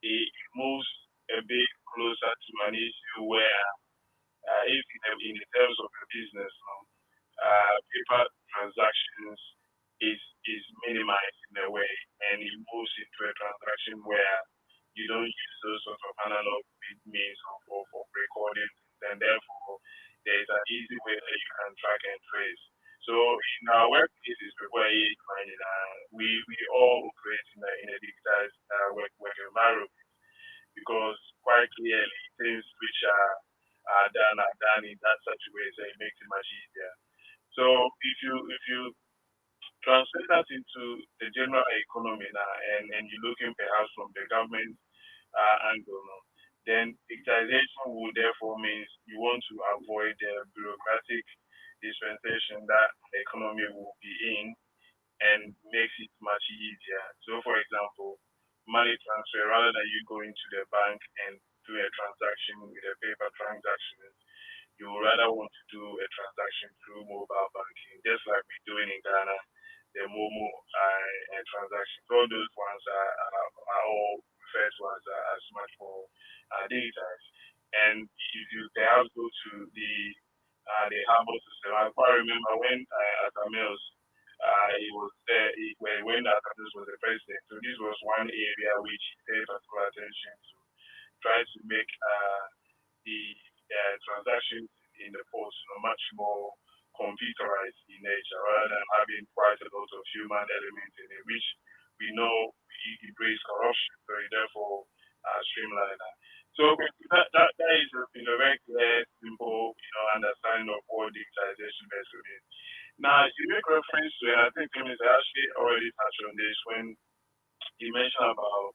it moves a bit closer to an issue where, if in terms of a business, paper transactions is minimized in a way, and it moves into a transaction where you don't use those sort of analog means of recording, and therefore there is an easy way that you can track and trace. So in our workplaces, where we all operate in a digitized work environment, because quite clearly things which are done in that such a way, so it makes it much easier. So if you translate that into the general economy now, and you're looking perhaps from the government angle now, then digitization will therefore means you want to avoid the bureaucratic dispensation that the economy will be in, and makes it much easier. So, for example, money transfer, rather than you going to the bank and do a transaction with a paper transaction, you would rather want to do a transaction through mobile banking, just like we're doing in Ghana, the Momo transactions. All those ones are all referred to as much more digitized. And if you perhaps go to the Harbour system, I quite remember when at Mills, he was there when Atamis was the president. So this was one area which he paid particular attention to, try to make the transactions in the post much more computerized in nature, rather than having quite a lot of human elements in it, which we know it brings corruption. So it therefore streamline that. So that is a very clear, simple, understanding of what digitalization basically is. Now, you make reference to, and I think Clemens actually already touched on this when he mentioned about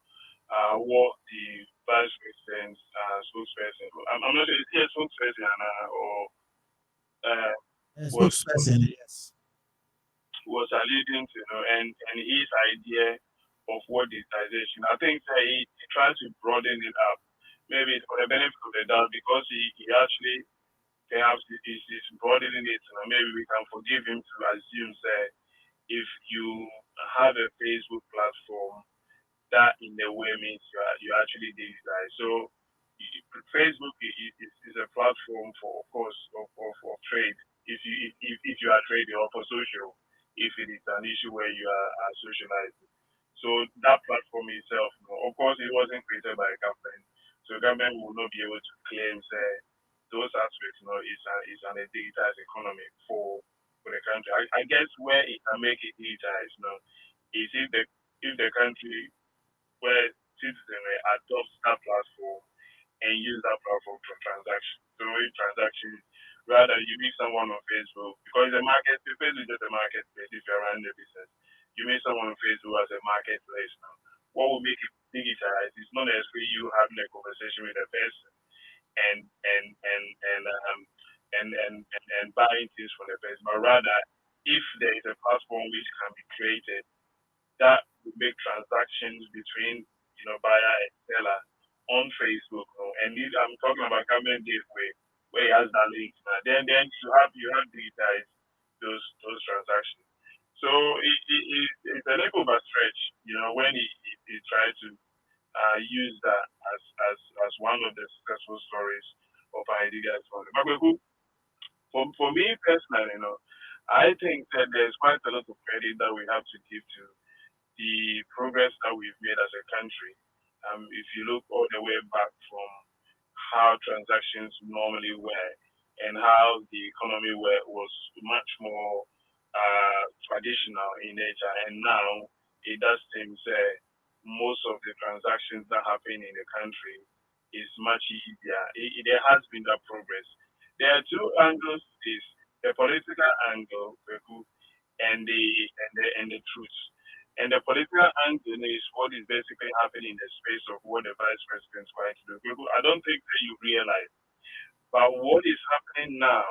what the vice president's spokesperson, I'm not sure, is he a spokesperson or uh, was spokesperson, yes. was alluding to, and his idea of what digitization. I think that he tried to broaden it up, maybe for the benefit of the doubt, because he actually perhaps is broadening it. Maybe we can forgive him to assume that if you have a Facebook platform, that in a way means you actually digitize. So Facebook is a platform for, of course, of trade. If you are trading, or for social, if it is an issue where you are socializing. So that platform itself, of course, it wasn't created by a government, so government will not be able to claim say those aspects, is an digitized economy for the country. I guess where it can make it digitized, is if the country where citizens adopt that platform and use that platform for transactions. So in transactions, rather you meet someone on Facebook, because the market, Facebook is just a marketplace if you're running a business. You meet someone on Facebook as a marketplace now. What will make it digitized is not necessarily you having a conversation with a person and and and and um and buying things from the person, but rather if there is a platform which can be created that would make transactions between buyer and seller on Facebook. And I'm talking about government gateway where it has that link. Then you have digitized transaction. So it's a little overstretch, when he tried to use that as one of the successful stories of ideas for the But for me personally, I think that there's quite a lot of credit that we have to give to the progress that we've made as a country. If you look all the way back from how transactions normally were and how the economy was much more traditional in nature, and now it does seem most of the transactions that happen in the country is much easier. There has been that progress. There are two angles: is the political angle, and the truth. And the political angle is what is basically happening in the space of what the vice president is going to do. I don't think that you realize, but what is happening now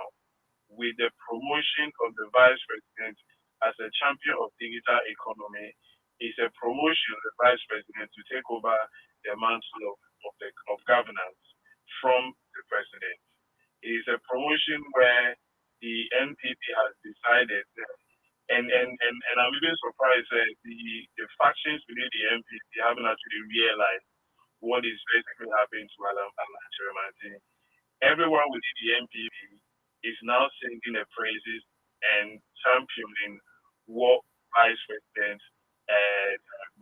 with the promotion of the vice president as a champion of digital economy is a promotion of the vice president to take over the mantle of governance from the president. It is a promotion where the NPP has decided and I'm even surprised that the factions within the MPP haven't actually realized what is basically happening to Alan Chiramante. Everyone within the MPP is now singing the praises and championing what Vice President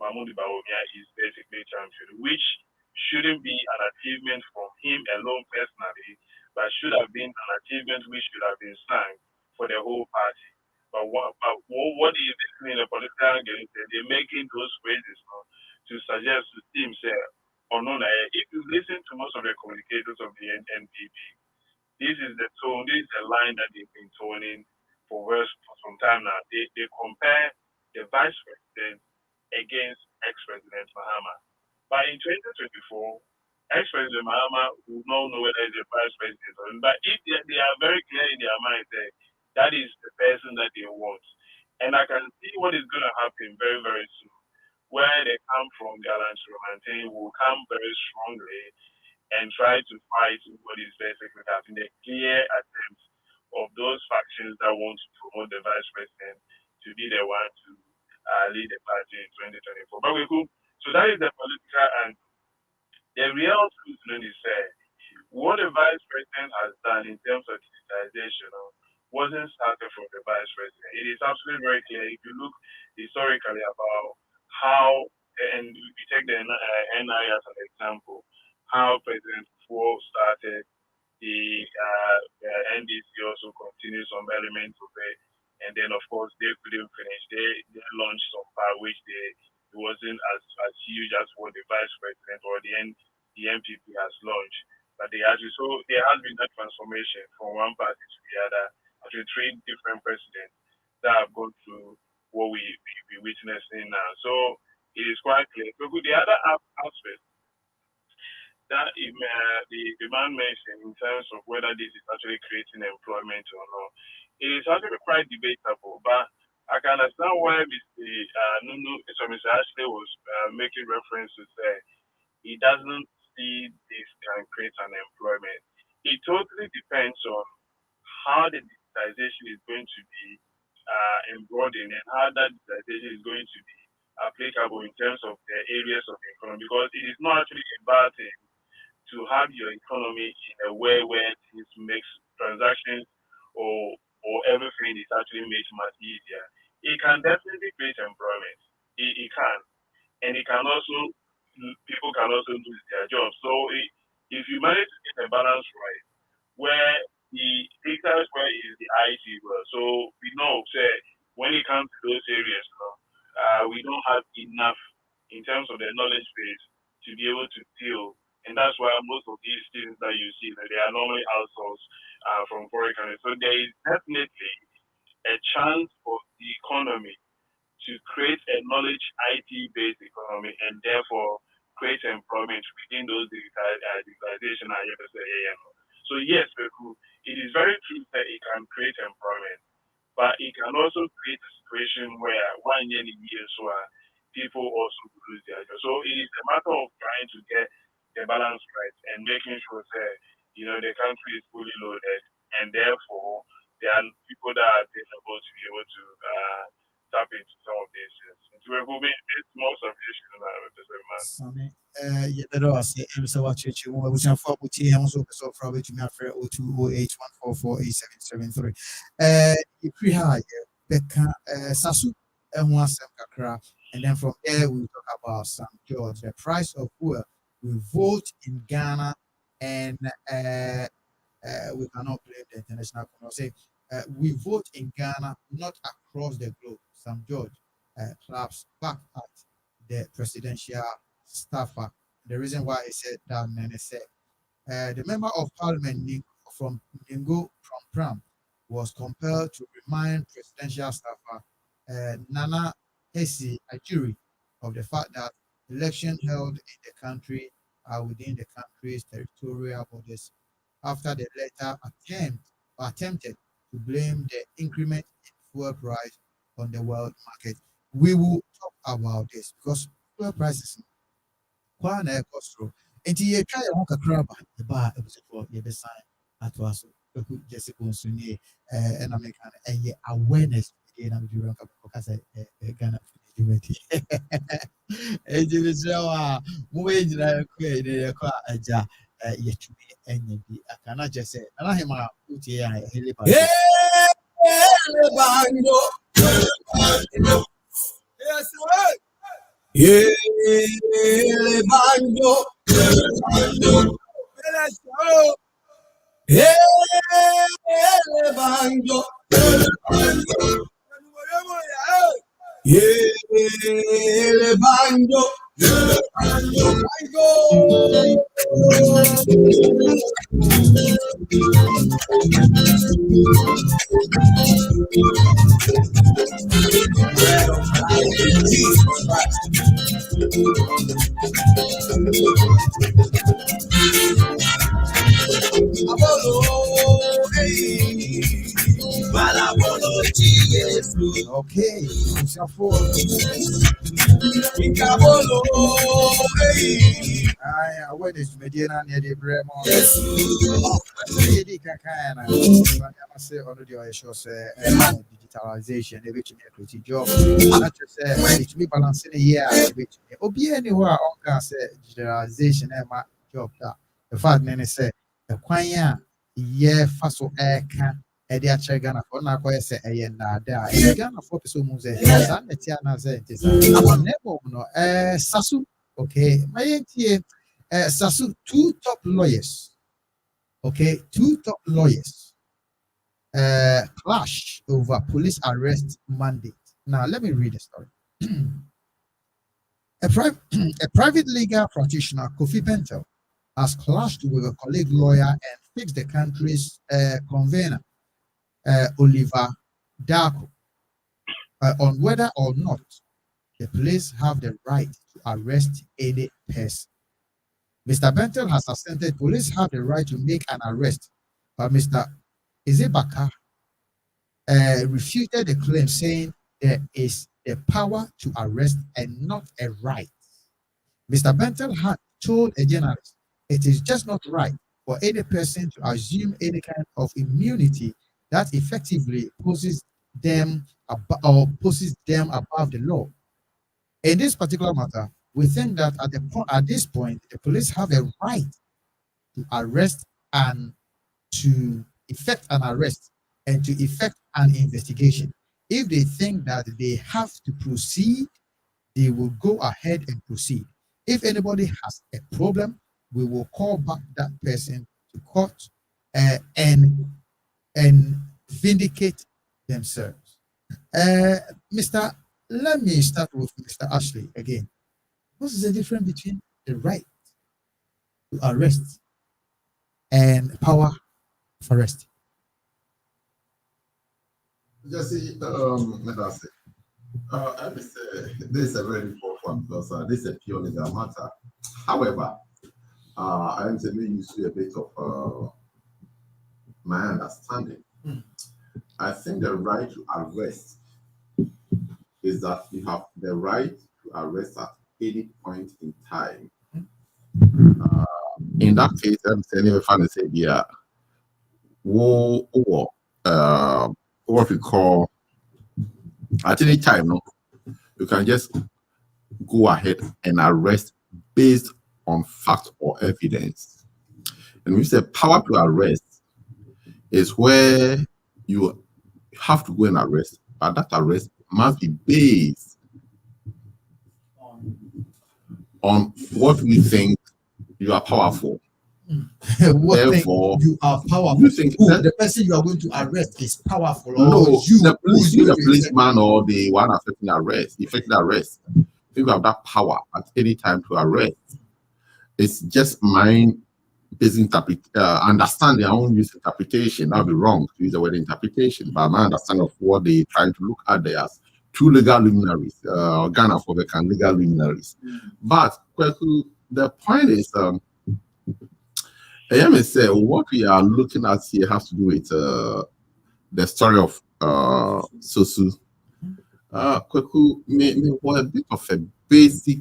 Mahmoud Bawumia is basically championing, which shouldn't be an achievement from him alone personally, but should have been an achievement which should have been sung for the whole party. But what is basically in the political game? They're making those phrases to suggest to teams, or no, if you listen to most of the communicators of the NPP, this is the tone, this is the line that they've been toning for some time now. They compare the vice president against ex-president Mahama. But in 2024, ex-president Mahama will not know whether he's a vice president or not. But if they are very clear in their mind that is the person that they want. And I can see what is going to happen very, very soon. Where they come from, Galant Romante will come very strongly and try to fight what is basically happening. The clear attempt of those factions that want to promote the vice president to be the one to lead the party in 2024. But so that is the political and the real truth is what the vice president has done in terms of digitization wasn't started from the vice president. It is absolutely very clear if you look historically about how, and we take the NI as an example, how President Ford started the NDC also continued some elements of it, and then of course they couldn't finish. They launched some part which it wasn't as huge as what the vice president or the MPP has launched. But so there has been that transformation from one party to the other. Actually, three different presidents that have gone through what we witnessing now. So it is quite clear. So the other aspect that the man mentioned in terms of whether this is actually creating employment or not, it is actually quite debatable. But I can understand why Mr. Ashley was making reference to say he doesn't see this can create an employment. It totally depends on how the digitization is going to be embroidered and how that digitization is going to be applicable in terms of the areas of the economy, because it is not actually a bad thing to have your economy in a way where things makes transactions or everything is actually made much easier. It can definitely create employment. It can. And it can also, people can also lose their jobs. So if you manage to get a balance right, where the data where is the IT world. So we know, say, when it comes to those areas, we don't have enough in terms of the knowledge base to be able to deal. And that's why most of these things that you see, they are normally outsourced from foreign countries. So there is definitely a chance for the economy to create a knowledge IT-based economy and therefore create employment within those digitalization and So yes, it is very true that it can create employment, but it can also create a situation where one year in years people also lose their jobs. So it is a matter of trying to get the balance right and making sure that the country is fully loaded and therefore there are people that are able to be able to tap into some of these things. We're moving it's more sufficient with the man. Sammy, you better say, I'm so what you want. We can fuck with you. I'm so probably to me after 0208144873. If we have Becca Sasu and one Kakra, and then from there we talk about St. George, the price of fuel. We vote in Ghana, and we cannot blame the international community. We vote in Ghana, not across the globe. St. George claps back at the presidential staffer. The reason why he said that, man, he said the member of parliament from Ningo from Pram was compelled to remind presidential staffer Nana Hesi Ajuri of the fact that elections held in the country are within the country's territorial borders after the latter attempted to blame the increment in fuel price on the world market. We will talk about this because fuel prices kwa na ekostro. Enti ye twa ye ho kakra ba e ba ebusefo ye be sign atwa so Kwaku Gyasi Bonsu ni na me kan eye awareness ye na me duru ka ka say Ghana community. Eji bi jawa mo we nyina ko e de ko aja ye tumi enye bi akana je say na hema utie ya hele pa. Yes, sir. Yeah, bando, let's go. Yeah, bando, yeah, bando, Okay, so for awareness Mediana near the Bremo. Say already I show say digitalization, a bit creative job. Not just say it be balancing a year, which be anywhere on can say digitalization and my job that the fact many say the choir year fast air can. Edi akyerɛ Ghana for na akɔyɛ sɛ ɛyɛ nnaadaa ɛyɛ Ghana for pɛ sɛ ɔmu sɛ saa nnɛte ana sɛ nte saa ɔnɛbɔ no Sasu okay mayɛ ntie Sasu two top lawyers clash over police arrest mandate. Now let me read the story. A private legal practitioner, Kofi Bentel, has clashed with a colleague lawyer and fixed the country's convener Oliver Darko on whether or not the police have the right to arrest any person. Mr. Bentel has asserted police have the right to make an arrest, but Mr. Ezebaka refuted the claim, saying there is the power to arrest and not a right. Mr. Bentel had told a journalist it is just not right for any person to assume any kind of immunity that effectively poses them above the law. In this particular matter, we think that at this point, the police have a right to arrest and to effect an arrest and to effect an investigation. If they think that they have to proceed, they will go ahead and proceed. If anybody has a problem, we will call back that person to court and vindicate themselves. Let me start with Mr. Ashley again. What is the difference between the right to arrest and power of arrest? Gyasi, let us say, I would say this is a very important one because this is a pure legal matter. However, I am saying you see a bit of my understanding. I think the right to arrest is that you have the right to arrest at any point in time. In that case, I'm saying if I say yeah, what we call At any time, no, you can just go ahead and arrest based on fact or evidence. And we say power to arrest is where you have to go and arrest, but that arrest must be based on what we think you are powerful. Therefore, you are powerful. You think that the person you are going to arrest is powerful, or no, you, the policeman or the one effecting arrest. If you have that power at any time to arrest, it's just my basic understand their own use interpretation. That'll be wrong to use the word interpretation, but my understanding of what they're trying to look at there as two legal luminaries, Ghana for the legal luminaries. But the point is, say what we are looking at here has to do with the story of Sosu. Kwaku may want a bit of a basic,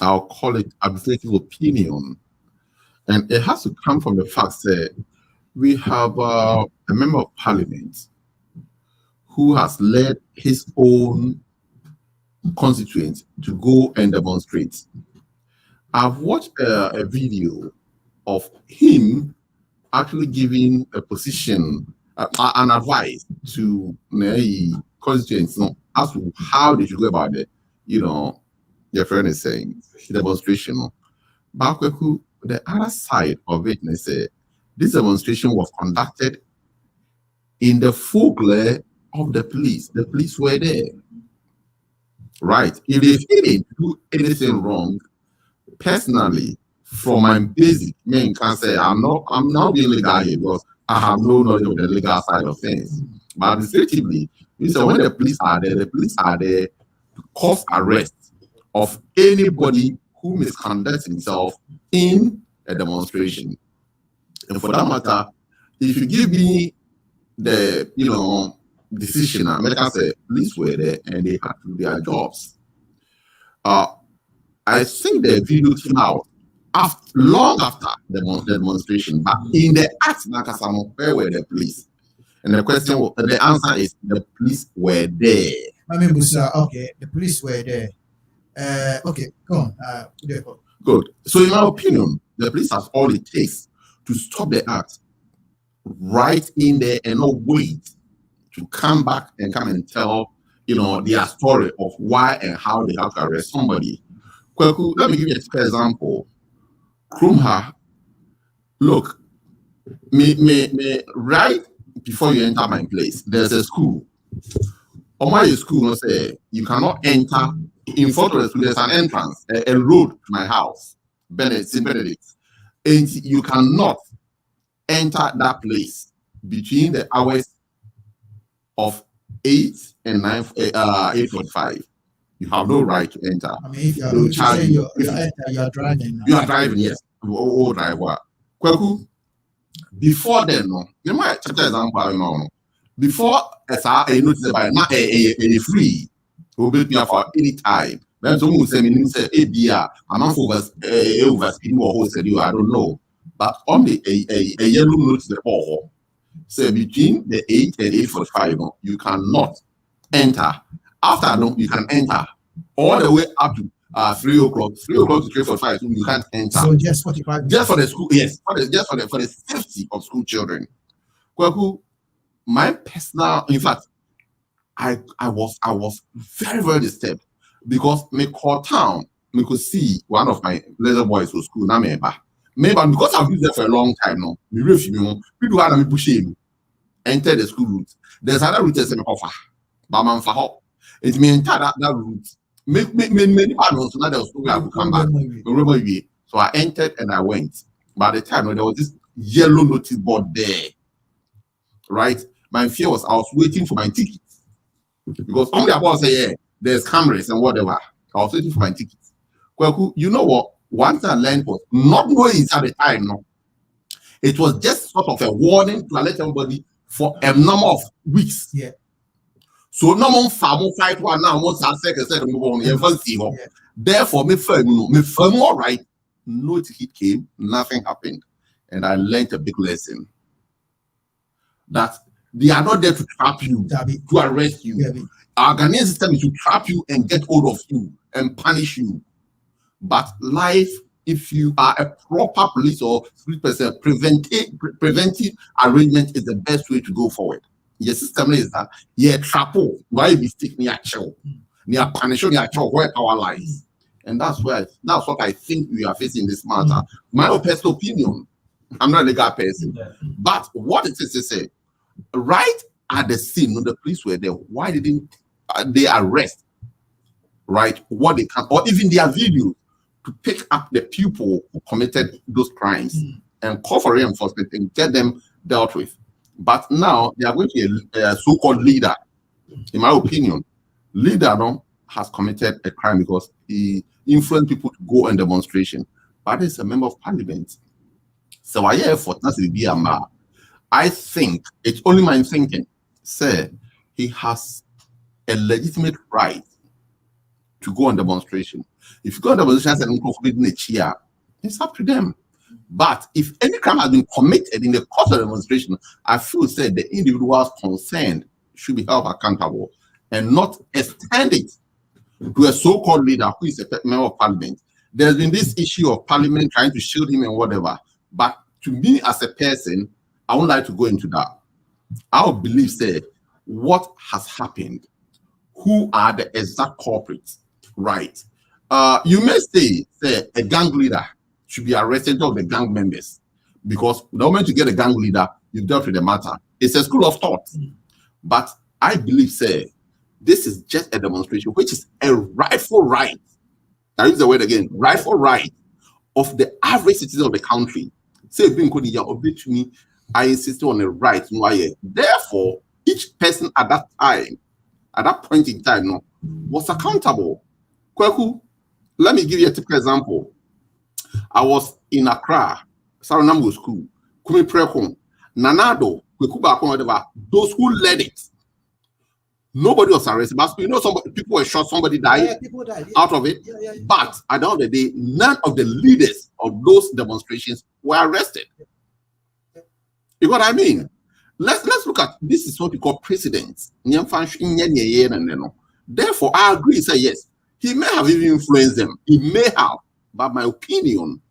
I'll call it administrative opinion. And it has to come from the fact that we have a member of parliament who has led his own constituents to go and demonstrate. I've watched a video of him actually giving a position, an advice to constituents, as to how they should go about it. Your friend is saying demonstration. But the other side of it, they say this demonstration was conducted in the full glare of the police. The police were there, right? If they didn't do anything wrong, personally, from my basic men can say I'm not being legal here because I have no knowledge of the legal side of things. But administratively, when the police are there to cause arrest of anybody who misconducts himself in a demonstration. And for that matter, if you give me the decision, America say police were there and they had to do their jobs. I think the video came out long after the demonstration, but in the act, where were the police? And the answer is the police were there. Okay, the police were there. Okay, go on. Good. So, in my opinion, the police has all it takes to stop the act right in there and not wait to come back and come and tell their story of why and how they have to arrest somebody. Kwaku, let me give you an example. Krumha, look, me right before you enter my place, there's a school. On my school, say you cannot enter in front of the school. There's an entrance, a road to my house, St. Benedict, and you cannot enter that place between the hours of 8 and 8:45. You have no right to enter. I mean, if you are driving. You are driving, yes. Oh, driver. Kwaku, before then, you might take an example, before a notice by not a free, will be for any time. Then someone say, I'm not overspeeding or wholesale you, I don't know. But on a yellow notice the all, say between the 8 and 8:45, you cannot enter. After you can enter all the way up to 3 o'clock. 3 o'clock to 3:45, you can't enter. So just 45. Just for the school, yes. Just for the safety of school children. Kwaku, my personal, in fact, I was very, very disturbed because me call town, me could see one of my little boys to school. Now maybe because I've used there for a long time now, me refuse me. We do have me push him enter the school route. There's another route that's me offer, but man for help. It means that route. Make many partners so now there was no way I could come back. So I entered and I went. By the time there was this yellow notice board there, right? My fear was I was waiting for my ticket because only about say there's cameras and whatever. I was waiting for my ticket. Well, you know what? One thing I learned was not knowing at the time. No, it was just sort of a warning to let everybody for a number of weeks. Yeah. So no more farm fight one now. Once I second move on, therefore, me firm all right. No ticket came, nothing happened, and I learned a big lesson. That They are not there to trap you, to arrest you. Our Ghanaian system is to trap you and get hold of you and punish you. But life, if you are a proper police or security person, preventive arrangement is the best way to go forward. Your system is that you're trapped. Why mistake near chill? Near punish near chill where power lies. And that's what I think we are facing this matter. My personal opinion. I'm not a legal person. But what it is to say, right at the scene when the police were there, why didn't they arrest, right, what they can, or even their video to pick up the people who committed those crimes and call for reinforcement and get them dealt with? But now they are going to a so-called leader. In my opinion, leader has committed a crime because he influenced people to go on demonstration. But he's a member of parliament. So I think it's only my thinking. Say he has a legitimate right to go on demonstration. If you go on demonstration and it's up to them. But if any crime has been committed in the course of the demonstration, I feel said the individuals concerned should be held accountable and not extend it to a so-called leader who is a member of parliament. There's been this issue of parliament trying to shield him and whatever. But to me as a person, I would like to go into that. I would believe, say, what has happened, who are the exact culprits, right? You may say a gang leader should be arrested of the gang members because the moment you get a gang leader, you've dealt with the matter. It's a school of thought. But I believe, say, this is just a demonstration, which is a rightful right. I use the word again, rightful right of the average citizen of the country. Say, I insist on the right. Therefore, each person at that time, at that point in time, was accountable. Kwaku, let me give you a typical example. I was in Accra, Saranambo School, Kumi Prekon, Nanado, whatever, those who led it. Nobody was arrested. But you know, people were shot, somebody died, out of it. But at the end of the day, none of the leaders of those demonstrations were arrested. You know what I mean? Let's look at this is what we call precedents. Therefore, I agree. Say yes, he may have even influenced them. He may have, but my opinion,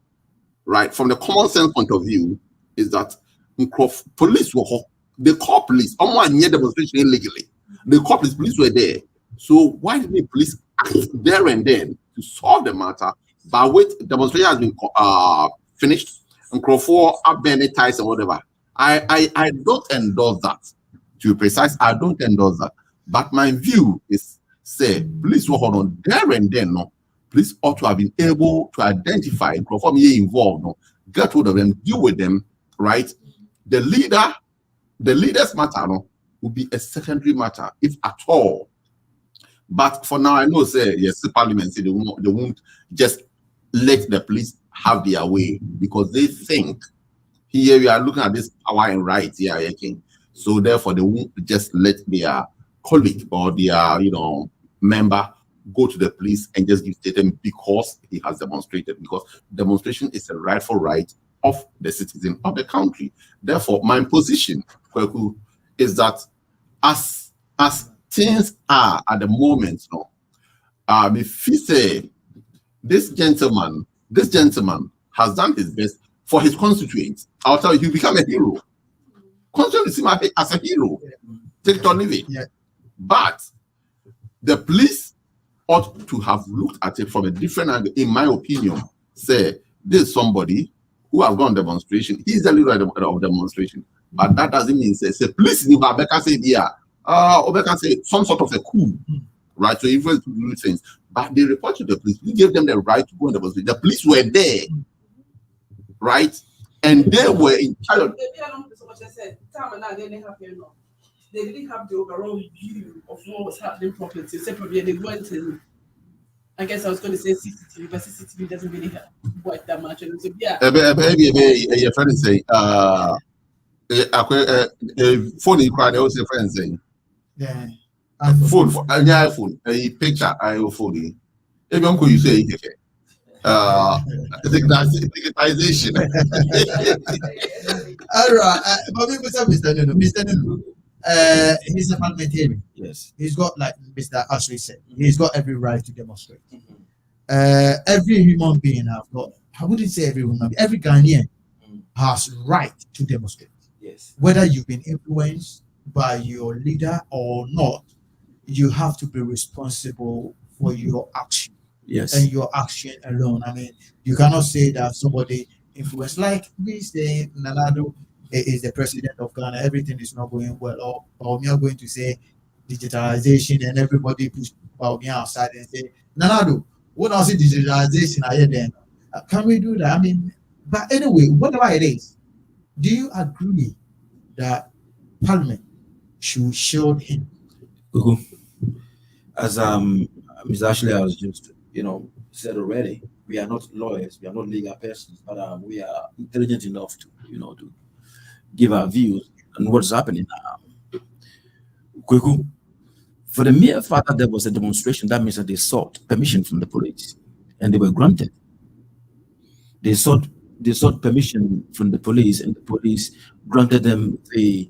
right, from the common sense point of view, is that police were they call police. Someone near demonstration illegally. They call police were there. So why didn't the police act there and then to solve the matter? But wait, demonstration has been finished and Crawford up many ties and whatever. I don't endorse that. To be precise, I don't endorse that. But my view is, say, police were on there and then, police ought to have been able to identify Crawford involved, get hold of them, deal with them, right? The leader's matter would be a secondary matter, if at all. But for now, I know, say, yes, the parliament, say they won't just let the police have their way because they think here we are looking at this power and rights here, okay? So therefore, they won't just let their colleague or their member go to the police and just give statement because he has demonstrated. Because demonstration is a rightful right of the citizen of the country. Therefore, my position, Kwaku, is that as things are at the moment, if he say this gentleman has done his best for his constituents, I'll tell you, he'll become a hero. Constituents see him as a hero. Take it or leave it. Yeah. But the police ought to have looked at it from a different angle, in my opinion. Say, this is somebody who has gone demonstration. He's the leader of demonstration. But that doesn't mean, say police in Obeka say, yeah, Obeka say some sort of a coup, right? So influence to do things. But they report to the police. We gave them the right to go on demonstration. The police were there, right? And they were in charge of. They didn't have the overall view of what was happening properly. So separately, they went in. I guess I was going to say CCTV, but CCTV doesn't really work that much. And so, yeah. Your friend is saying, phone in crowd, what's your friend saying? Yeah. iPhone, a picture, I will phone you. If you say, digitization. All right. But Mr. Nunu, He's a parliamentarian. Yes. He's got, like Mr. Ashley said, he's got every right to demonstrate. Mhm. Every human being have got, I wouldn't say every human being, every Ghanaian Mm. has right to demonstrate. Yes. Whether you've been influenced by your leader or not, you have to be responsible for your action Yes. and your action alone. I mean, you cannot say that somebody influenced, like we say, Nanado is the president of Ghana, everything is not going well, or we are going to say digitalization and everybody push me outside and say, Nanado, what else is digitalization? I hear then. Can we do that? I mean, but anyway, whatever it is, do you agree that Parliament should shield him? Kwaku, as Ms. Ashley has just said already, we are not lawyers, we are not legal persons, but we are intelligent enough to to give our views on what's happening now. Kwaku, for the mere fact that there was a demonstration, that means that they sought permission from the police, and they were granted. They sought permission from the police, and the police granted them the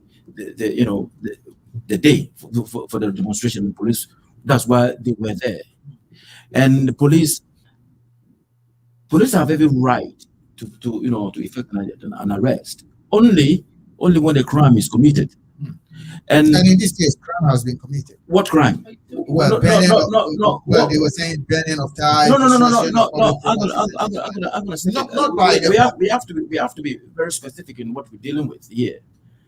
day for the demonstration. The police, that's why they were there, and the police have every right to effect an arrest only when a crime is committed. And in this case, crime has been committed. what crime? Well, they were saying burning of ties. No. destruction of public I'm gonna say Not- that. not by the- We have to be very specific in what we're dealing with here.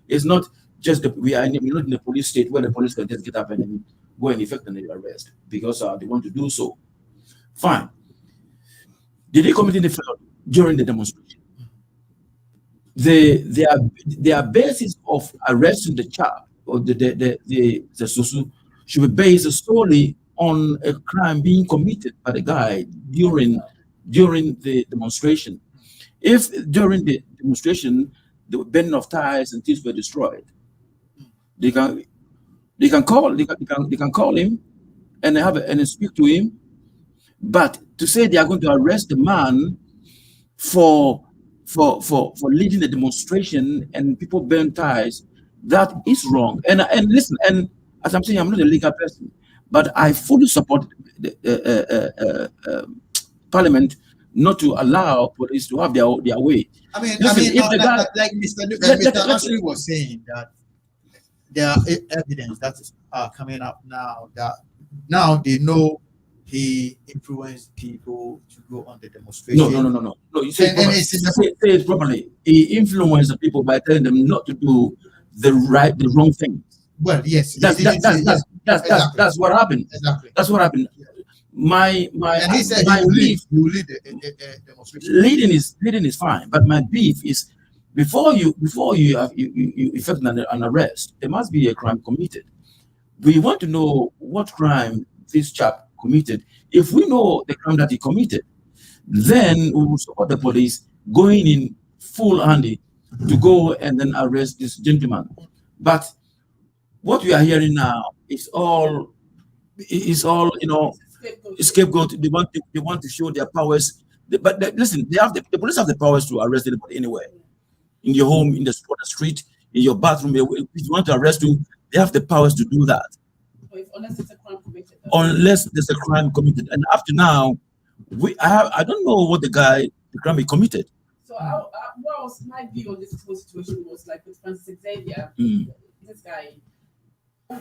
It's not just we're not in a police state where the police can just get up and go and effect an arrest because they want to do so. Fine. Did they commit any fraud during the demonstration? Their basis of arresting the child or the Susu should be based solely on a crime being committed by the guy during the demonstration. If during the demonstration the burning of tires and things were destroyed, they can call him and speak to him. But to say they are going to arrest the man for leading the demonstration and people burn tires, that is wrong. And listen, and as I'm saying, I'm not a legal person, but I fully support the Parliament not to allow police to have their way. I mean, Listen, if the guy- like Mr. Ashley was saying, that there are evidence that is coming up now that now they know he influenced people to go on the demonstration. No. You say And it's in the- say it properly. He influenced the people by telling them not to do the wrong thing. Well, yes, That's what happened. exactly. That's what happened. My And he said my he will lead, beef, he will lead the demonstration. leading is fine, but my beef is before you effect an arrest, there must be a crime committed. We want to know what crime this chap committed. If we know the crime that he committed, then we will support the police going in full handy to go and then arrest this gentleman. But what we are hearing now is all scapegoat. They want to show their powers. Listen, the police have the powers to arrest anybody anywhere, in your home, on the street, in your bathroom. If you want to arrest you, they have the powers to do that. Unless it's a crime committed. Unless there's a crime committed, and up to now, I don't know what the crime he committed. So what was my view on this whole situation was like with Francis Xavier, this guy.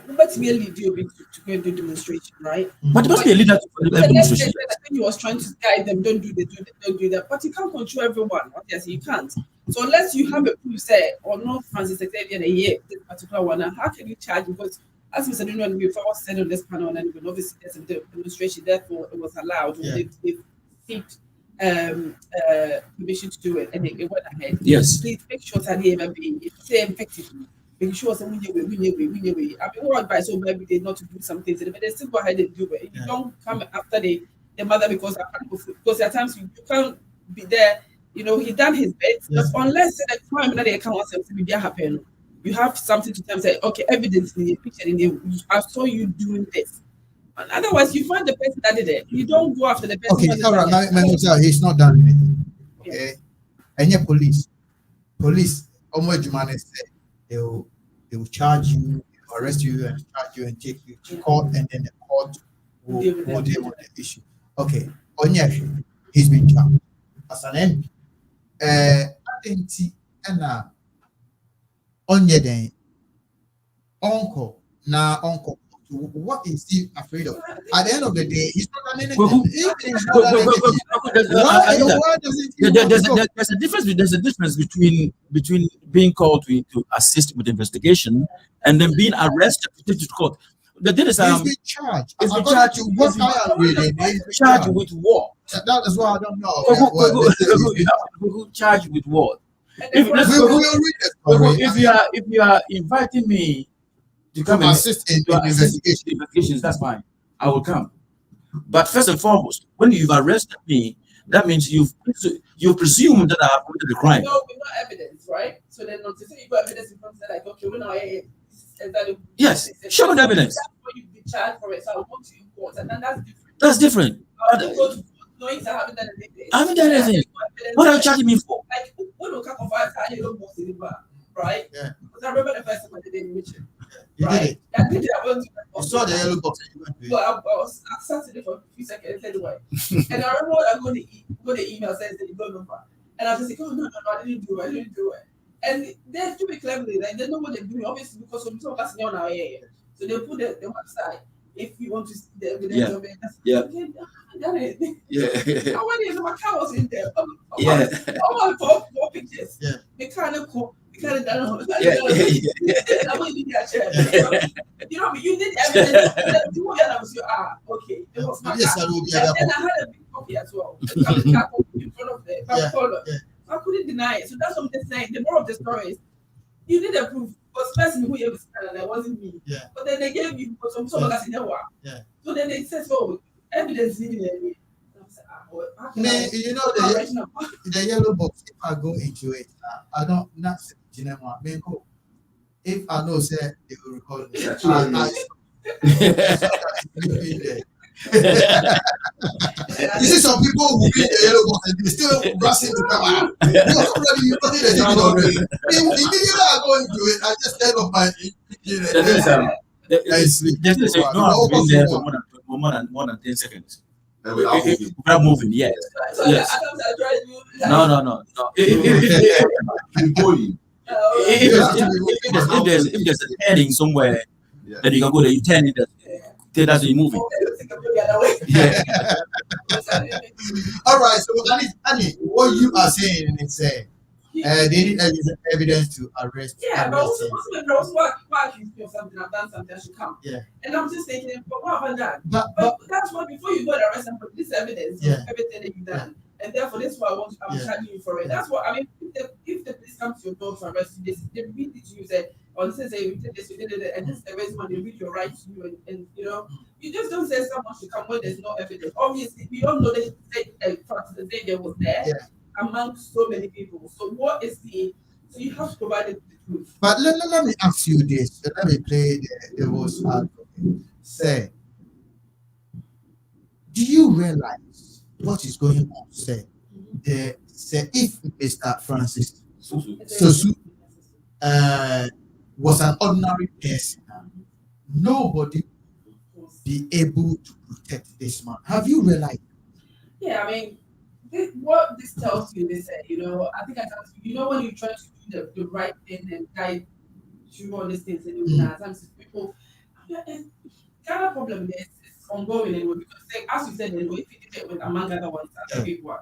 Let's be a leader to go and do demonstration, right? But there must be a leader for the demonstration. I think he was trying to guide them, don't do that. But you can't control everyone. Obviously, you can't. So unless you have a proof, say, or not Francis Xavier in a year, this particular one, how can you charge? Because as Mr. Nino before said on this panel, and obviously there's a demonstration, therefore it was allowed. Yeah. They seeked permission to do it, and it went ahead. Yes. Please make sure that they ever be same effectively. Make sure that we I mean, what advice so maybe they not to do some things, but they still go ahead and do it. You don't come after the mother because at times you can't be there. You know, he done his best, Yes. but unless the crime that they can't want to be happen, you have something to tell say, okay, evidence in the picture in the I saw you doing this. And otherwise, you find the person that did it. You don't go after the person. Okay, all right. He's not done anything. Okay, and yet police, almost humanity say they will charge you, arrest you and charge you and take you to court, and then the court will deal with the issue. Okay, Onyeshi, he's been charged as an MP. I think Onyeden, uncle, what is he afraid of? At the end of the day, he's not done anything. There's a difference. There's a difference between being called to assist with the investigation and then being arrested to take to court. The thing is, he's been charged. He's been charged. Charged with what? That is what I don't know. Who charged with what? If you are inviting me to come and assist in investigations, that's fine. I will come. But first and foremost, when you've arrested me, that means you've presumed that I have committed the crime. No, we got evidence, right? So then, not to say you got evidence in front of like, okay, we're not here. Yes, show me the evidence. That's why you've been charged for it. So I want to in court, and then that's different. That's different. Knowing I haven't done anything. I haven't done anything. What are you charging me for? Like, when we can't confide, I don't want to deliver, right? Yeah. Because I remember the first time I did it in Mitchell. You did it. I did it. I went to You saw the yellow box and you went to it. Well, I sat in it for a few seconds anyway. And I remember I got the email saying that you got number. And I was just like, oh, no, I didn't do it. And they're doing cleverly, like they know what they're doing, obviously, because some people are on our area. So they put the website if you want to see the evidence of it. Yeah. Okay, I got it. Yeah. I went in, my car was in there. Yeah. I want four pictures. Yeah. They kind of cool. Kind of done. Yeah. I want you to get you know, you did evidence. You were okay. It was my Yes, car. I will be And then I had a big copy as well. In front of the Yeah. I couldn't deny it. So that's what I'm just saying. The moral of the story is you didn't prove because person who you was and that wasn't me. Yeah. But then they gave you some gas in the water. Yeah. So then they said, so evidence needed anyway. You know the yellow box. If I go into it, I don't not if I know say they will record me. You see some people who read the yellow box and they still rushing to come out. You already. Immediately I go into it, I just turn off my been there for more than 10 seconds. Without moving, yes. Yes. No. If there's a heading somewhere, then you can go there, you turn it, that's you moving. Yeah. All right, so Annie, what you are saying is they need evidence to arrest. Yeah, but also why accuse me of something, I've done something, I should come. Yeah. And I'm just thinking, but what have I done? But that's why before you go to arrest somebody, this evidence of everything that you've done. And therefore, this is why I'm charging you for it. That's what I mean. If the police come to your door to arrest you, they read it to you, say, or they say, we did this, we did it, and this is the reason why they read your right to you, and you know, you just don't say someone should come when there's no evidence. Obviously, we all know that the day was there among so many people. So what is so you have to provide it with the proof. But let me ask you this. Let me play the devil's advocate. Say, do you realize what is going on? Say if Mr. Francis Sosu was an ordinary person, nobody would be able to protect this man. Have you realized? Yeah, I mean, what this tells you is that, you know, I think I told you, you know, when you try to do the right thing and guide through all these things, and sometimes people, Ghana problem is ongoing anyway, because as you said, anyway, if you did it with among other ones, people,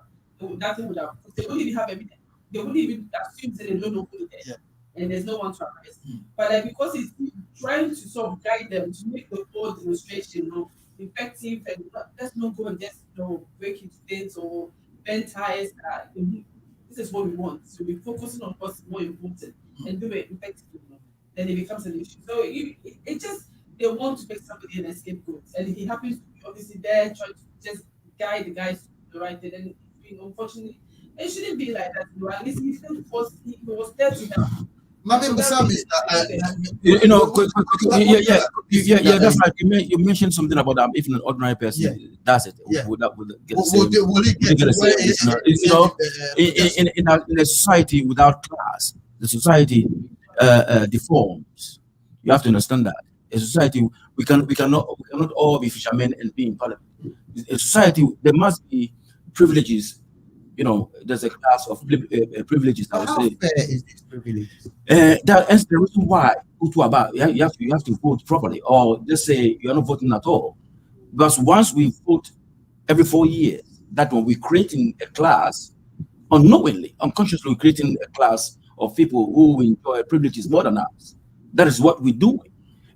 nothing would have, they wouldn't even have evidence. They wouldn't even assume that they don't know who it is, and there's no one to arrest. But because he's trying to sort of guide them to make the whole demonstration effective, and let's not go and just break into things or bend tires. This is what we want. So we're focusing on what's more important and do it effectively. Then it becomes an issue. So it just they want to make somebody an scapegoat, and he happens to be obviously there trying to just guide the guys to the right thing. And unfortunately, it shouldn't be like that. At least he was there to help. Yeah, that's right. You mentioned something about if an ordinary person does it, would get in a society without class, the society deforms. You have to understand that. A society, we cannot all be fishermen and be in parliament. A society, there must be privileges. You know, there's a class of privileges. I would How say fair is this privilege? that's the reason why you have to vote properly, or just say you're not voting at all. Because once we vote every 4 years, that when we're creating a class, unknowingly, unconsciously, we're creating a class of people who enjoy privileges more than us. That is what we do,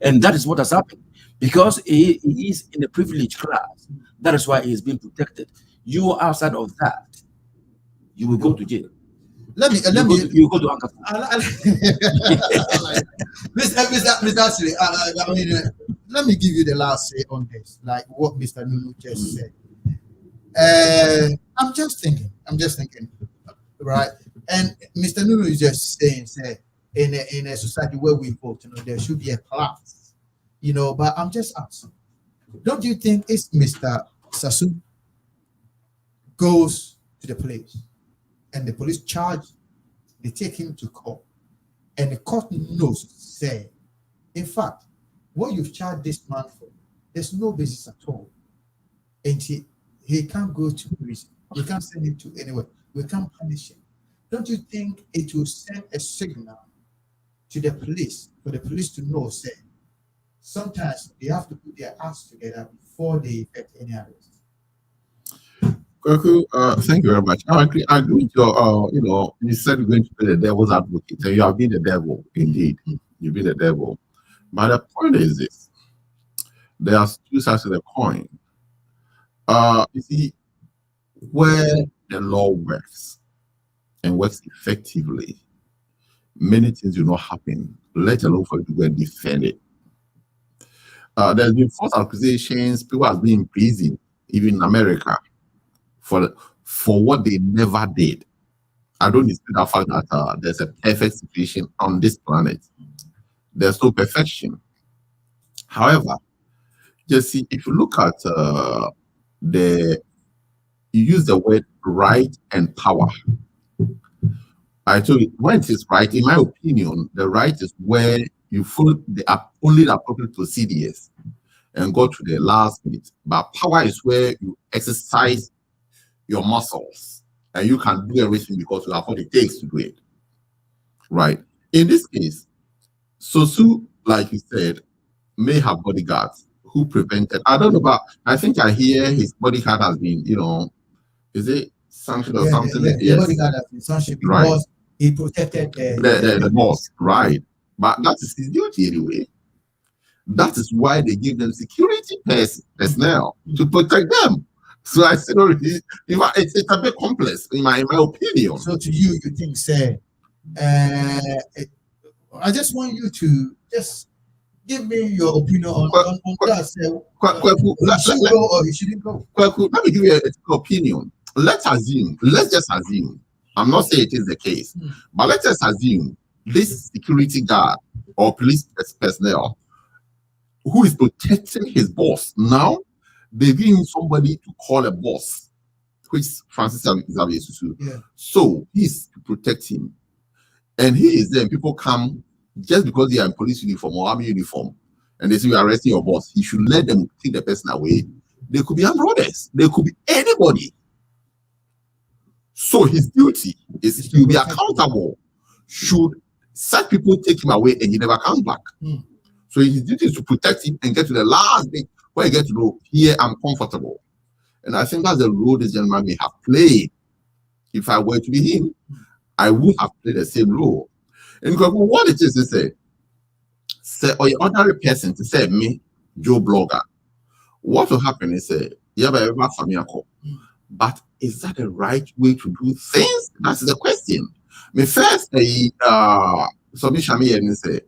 and that is what has happened. Because he is in a privileged class, that is why he is being protected. You are outside of that, you will go to jail. You go to Anchor. Mr. Ashley, I mean, let me give you the last say on this, like what Mr. Nunu just said. I'm just thinking, right? And Mr. Nunu is just saying, in a society where we vote, you know, there should be a class, you know. But I'm just asking, don't you think it's Mr. Sasu goes to the police and the police charge, they take him to court, and the court knows, say, in fact, what you've charged this man for, there's no basis at all, and he can't go to prison. We can't send him to anywhere. We can't punish him. Don't you think it will send a signal to the police, for the police to know, say, sometimes they have to put their acts together before they effect any arrest? Kwaku, thank you very much. I agree with your, you know, you said you're going to be the devil's advocate, and you have been the devil, indeed. You've been the devil. But the point is this: there are two sides to the coin. You see, where the law works and works effectively, many things will not happen, let alone for you to go and defend it. There's been false accusations, people have been in prison, even in America, for what they never did. I don't dispute the fact that there's a perfect situation on this planet. There's no perfection. However, just see, if you look at you use the word right and power. I told you, when it is right, in my opinion, the right is where you follow only the appropriate procedures and go to the last minute. But power is where you exercise your muscles and you can do everything because you have what it takes to do it. Right? In this case, Sosu, like you said, may have bodyguards who prevented. I don't know, but I think I hear his bodyguard has been, you know, is it sanctioned or something? Yeah, yes. the bodyguard has been sanctioned because he protected the boss, right? But that is his duty anyway. That is why they give them security personnel to protect them. So I said, it's a bit complex in my opinion. So to you think, say, I just want you to just give me your opinion on that. Say, he should go or he shouldn't go. Kwaku, let me give you an opinion. Let's just assume. I'm not saying it is the case, but let's just assume this security guard or police personnel who is protecting his boss. Now, they need somebody to call a boss, which Francis Xavier Susu. Yeah. So he's to protect him. And he is there. People come just because they are in police uniform or army uniform, and they say, "You're arresting your boss." He should let them take the person away. They could be armed robbers. They could be anybody. So his duty is to be accountable. Should such people take him away and he never comes back? So his duty is to protect him and get to the last bit where he gets to know, here I'm comfortable. And I think that's the role this gentleman may have played. If I were to be him, I would have played the same role. And what it is to say, or an ordinary person to say, me, Joe Blogger, what will happen is, but is that the right way to do things? That's the question. My first, submission and say,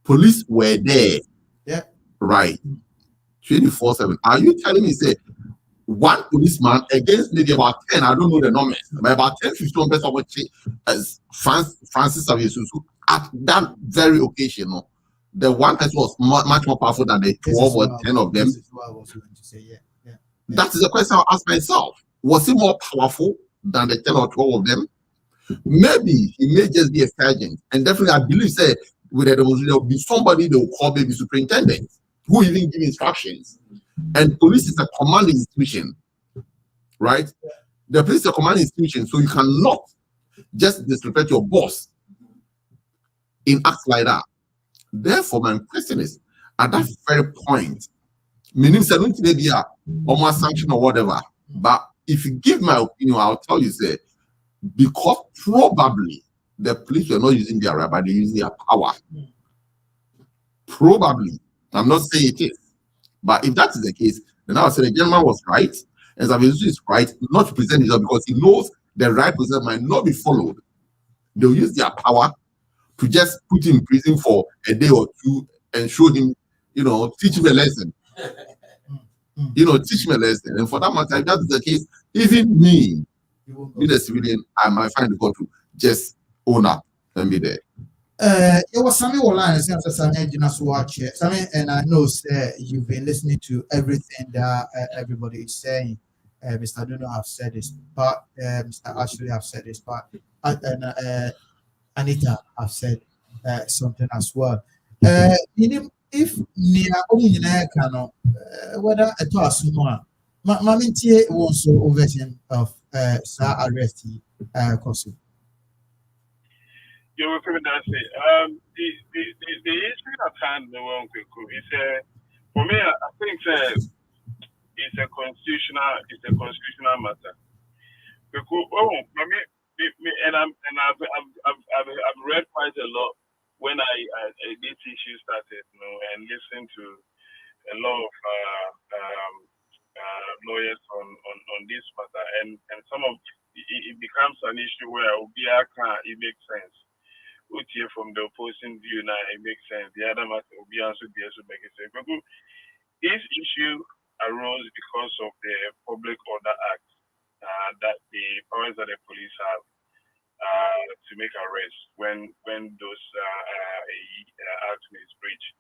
police were there, right, 24/7. Are you telling me, say, one policeman against maybe about 10, I don't know the numbers, but about 10, 15 person as Francis Xavier Susu at that very occasion, the one person was much more powerful than the 12 or 10 of them. This is what I was going to say, yeah. That is the question I'll ask myself. Was he more powerful than the 10 or 12 of them? Maybe he may just be a sergeant. And definitely, I believe, say, with a demonstration, there will be somebody they will call maybe superintendent who even give instructions. And police is a command institution, right? The police is a command institution, so you cannot just disrespect your boss in acts like that. Therefore, my question is, at that very point, meaning 70 maybe almost sanction or whatever. But if you give my opinion, I'll tell you, say, because probably the police were not using their right, but they're using their power. Probably. I'm not saying it is. But if that is the case, then I would say the gentleman was right, and Zavezu is right not to present himself because he knows the right person might not be followed. They'll use their power to just put him in prison for a day or two and show him, teach him a lesson. Teach him a lesson. And for that matter, if that is the case, even me, being a civilian, I might find it to just own up and be there. It was Sammy Wolan, Sammy, and I know you've been listening to everything that everybody is saying. Mr. Dono have said this part, Mr. Ashley have said this part, and Anita have said something as well. If near Kano, whether a toss more, Mamintie also version of Sir Arresti Kosu. You will come and say, the issue at hand, the one is for me, I think it's a constitutional matter. Because I've read quite a lot when this issue started, and listened to a lot of lawyers on this matter, and some of it becomes an issue where it makes sense. From the opposing view now, it makes sense. The other matter will be also make sense. This issue arose because of the Public Order Act, that the powers that the police have to make arrests when those acts is breached.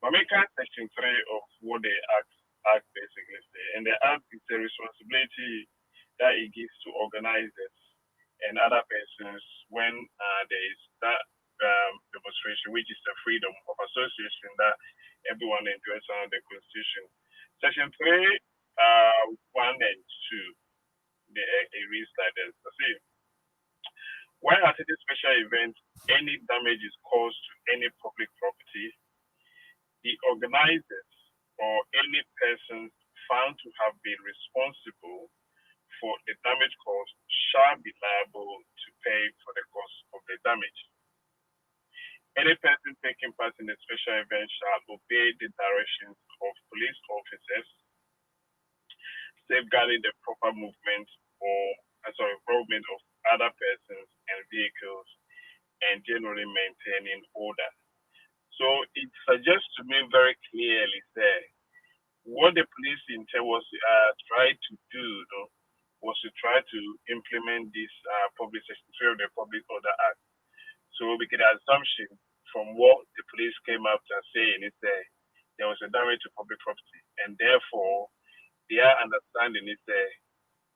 But make section 3 of what the act basically say, and the act is a responsibility that it gives to organizers and other persons when there is that demonstration, which is the freedom of association that everyone enjoys under the Constitution. Section 3, 1 and 2, it reads like this. See, when at a special event, any damage is caused to any public property, the organizers or any person found to have been responsible for the damage caused shall be liable to pay for the cost of the damage. Any person taking part in a special event shall obey the directions of police officers, safeguarding the proper movement of other persons and vehicles, and generally maintaining order. So it suggests to me very clearly that what the police intent was try to do was to try to implement this public section 3 of the Public Order Act. So we get an assumption from what the police came up to saying is that there was a damage to public property, and therefore their understanding is that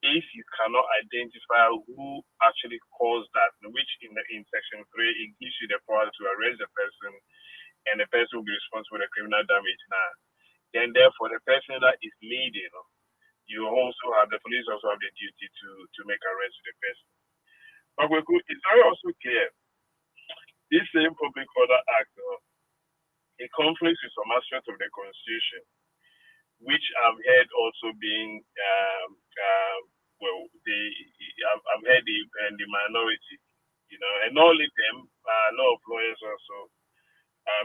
if you cannot identify who actually caused that, which in section 3 it gives you the power to arrest the person, and the person will be responsible for the criminal damage now, then therefore the person that is leading, you also have the police also have the duty to make arrests of the person. But it's very also clear this same Public Order Act, it conflicts with some aspects of the Constitution, which I've heard also being I've heard the minority, and not only them, a lot of lawyers also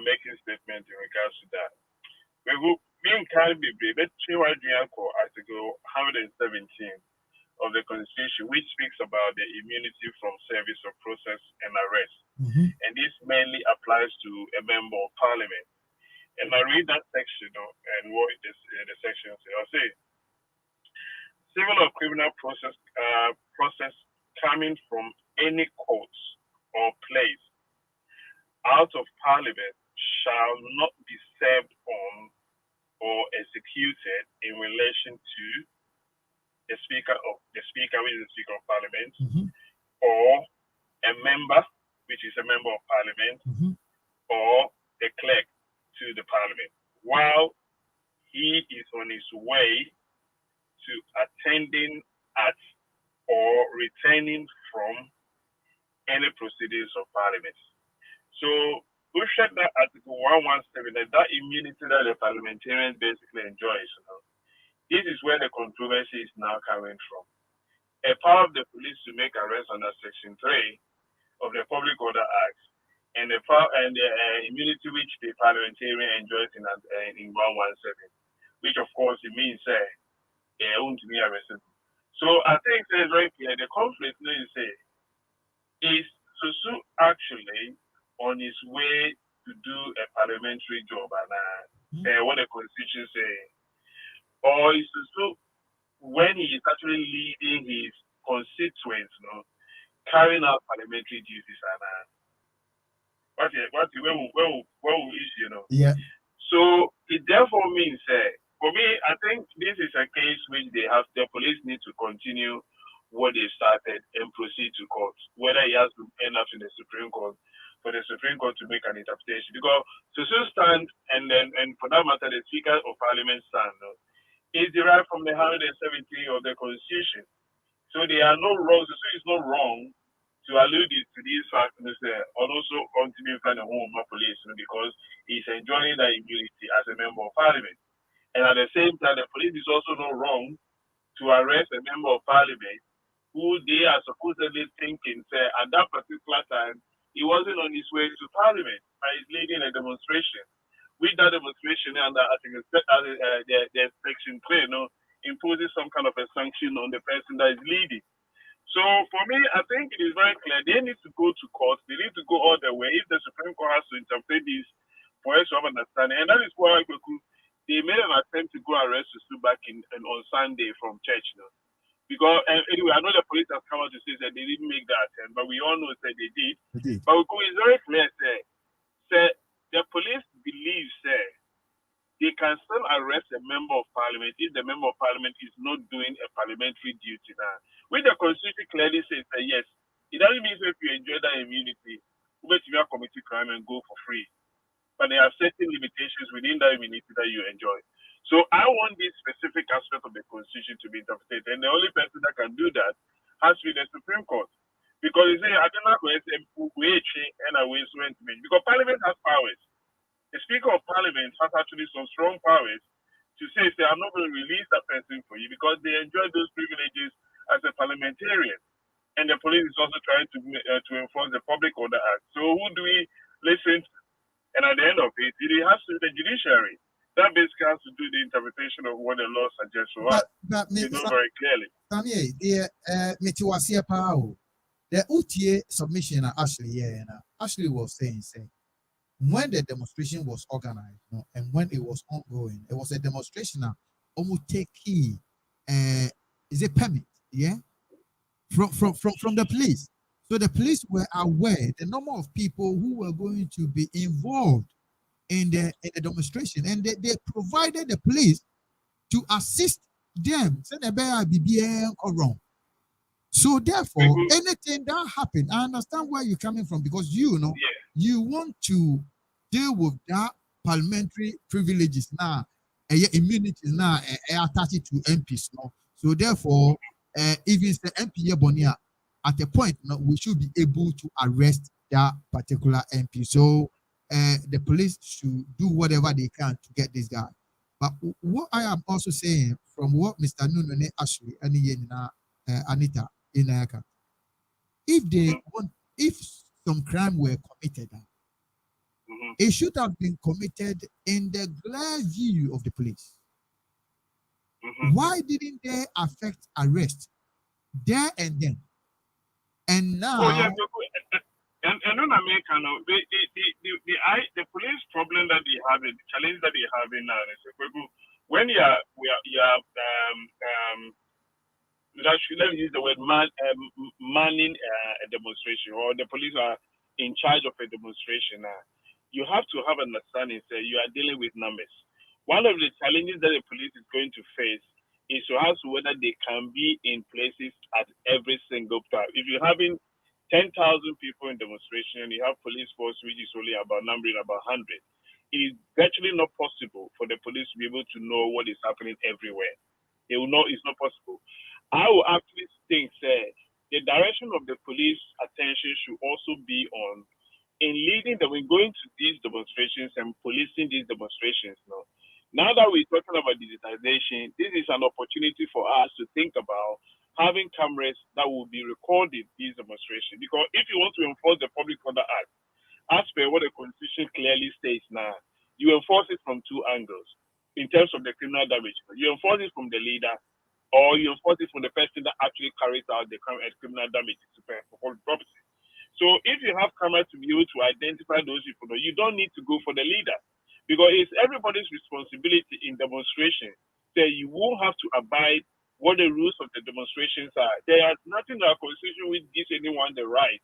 making statements in regards to that. Being can be Article 117 of the Constitution, which speaks about the immunity from service of process and arrest. And this mainly applies to a member of parliament. And I read that section and what the section says. I'll say, civil or criminal process coming from any court or place out of parliament shall not be served on or executed in relation to the speaker, which is the Speaker of Parliament, or a member, which is a member of Parliament, or the clerk to the parliament while he is on his way to attending at or returning from any proceedings of parliament. So we check that Article 117, that immunity that the parliamentarians basically enjoys. This is where the controversy is now coming from. A power of the police to make arrests under Section 3 of the Public Order Act and the power and the immunity which the parliamentarian enjoys in 117, which of course it means won't be arrested. So I think it's very clear the conflict is Susu actually on his way to do a parliamentary job and what the constitution say, or is Susu when he is actually leading his constituents, carrying out parliamentary duties and what is Yeah. So it therefore means for me, I think this is a case which the police need to continue what they started and proceed to court, whether he has to end up in the Supreme Court for the Supreme Court to make an interpretation. Because Susu stand and for that matter the Speaker of Parliament stand is derived from the 170 of the Constitution. So there are no wrongs. So it's not wrong to allude to these facts and also continue kind of home police because he's enjoying that immunity as a member of Parliament. And at the same time, the police is also not wrong to arrest a member of Parliament who they are supposedly thinking at that particular time he wasn't on his way to Parliament, but he's leading a demonstration. With that demonstration, and I think the Section 3, imposes some kind of a sanction on the person that is leading. So for me, I think it is very clear. They need to go to court. They need to go all the way. If the Supreme Court has to interpret this for us to have understanding, and that is why they made an attempt to go arrest Susu back on Sunday from church. Because anyway, I know the police have come out to say that they didn't make that attempt, but we all know that they did. But it's very clear, the police believes they can still arrest a member of Parliament if the member of Parliament is not doing a parliamentary duty now. Which the Constitution clearly says that yes, it doesn't mean if you enjoy that immunity, you may commit a crime and go for free. But there are certain limitations within that immunity that you enjoy. So I want this specific aspect of the Constitution to be interpreted, and the only person that can do that has to be the Supreme Court. Because you say, I don't know because Parliament has powers. The Speaker of Parliament has actually some strong powers to say, I'm not going to release that person for you because they enjoy those privileges as a parliamentarian. And the police is also trying to enforce the Public Order Act. So who do we listen to? And at the end of it, it has to be the judiciary. That basically has to do the interpretation of what the law suggests for us. You know very clearly. The UTA submission Ashley was saying, when the demonstration was organized and when it was ongoing, it was a demonstration almost take key is a permit, from the police. So the police were aware the number of people who were going to be involved in the demonstration, and they provided the police to assist them. So therefore, anything that happened, I understand where you're coming from because you want to deal with that parliamentary privileges now, immunities now, attached to MPs. So therefore, if it's the MP Bonia, at a point, we should be able to arrest that particular MP. So the police should do whatever they can to get this guy. But what I am also saying, from what Mr. Nunone Ashley and Anita Inayaka, if some crime were committed, it should have been committed in the glare view of the police. Why didn't they affect arrest there and then? And now, and in America, the police problem that they have, the challenge that they have in now is when let me use the word manning a demonstration, or the police are in charge of a demonstration now. You have to have an understanding that you are dealing with numbers. One of the challenges that the police is going to face is to ask whether they can be in places at every single time. If you're having 10,000 people in demonstration, and you have police force which is only about numbering about 100. It is virtually not possible for the police to be able to know what is happening everywhere. They will know it's not possible. I will actually think, say, the direction of the police attention should also be on in leading them in going to these demonstrations and policing these demonstrations. Now that we're talking about digitization, this is an opportunity for us to think about having cameras that will be recording these demonstrations. Because if you want to enforce the Public Order Act, as per what the Constitution clearly states now, you enforce it from two angles in terms of the criminal damage. You enforce it from the leader, or you enforce it from the person that actually carries out the criminal damage to public property. So if you have cameras to be able to identify those people, you don't need to go for the leader, because it's everybody's responsibility in demonstration that you won't have to abide what the rules of the demonstrations are. There is nothing in our constitution which gives anyone the right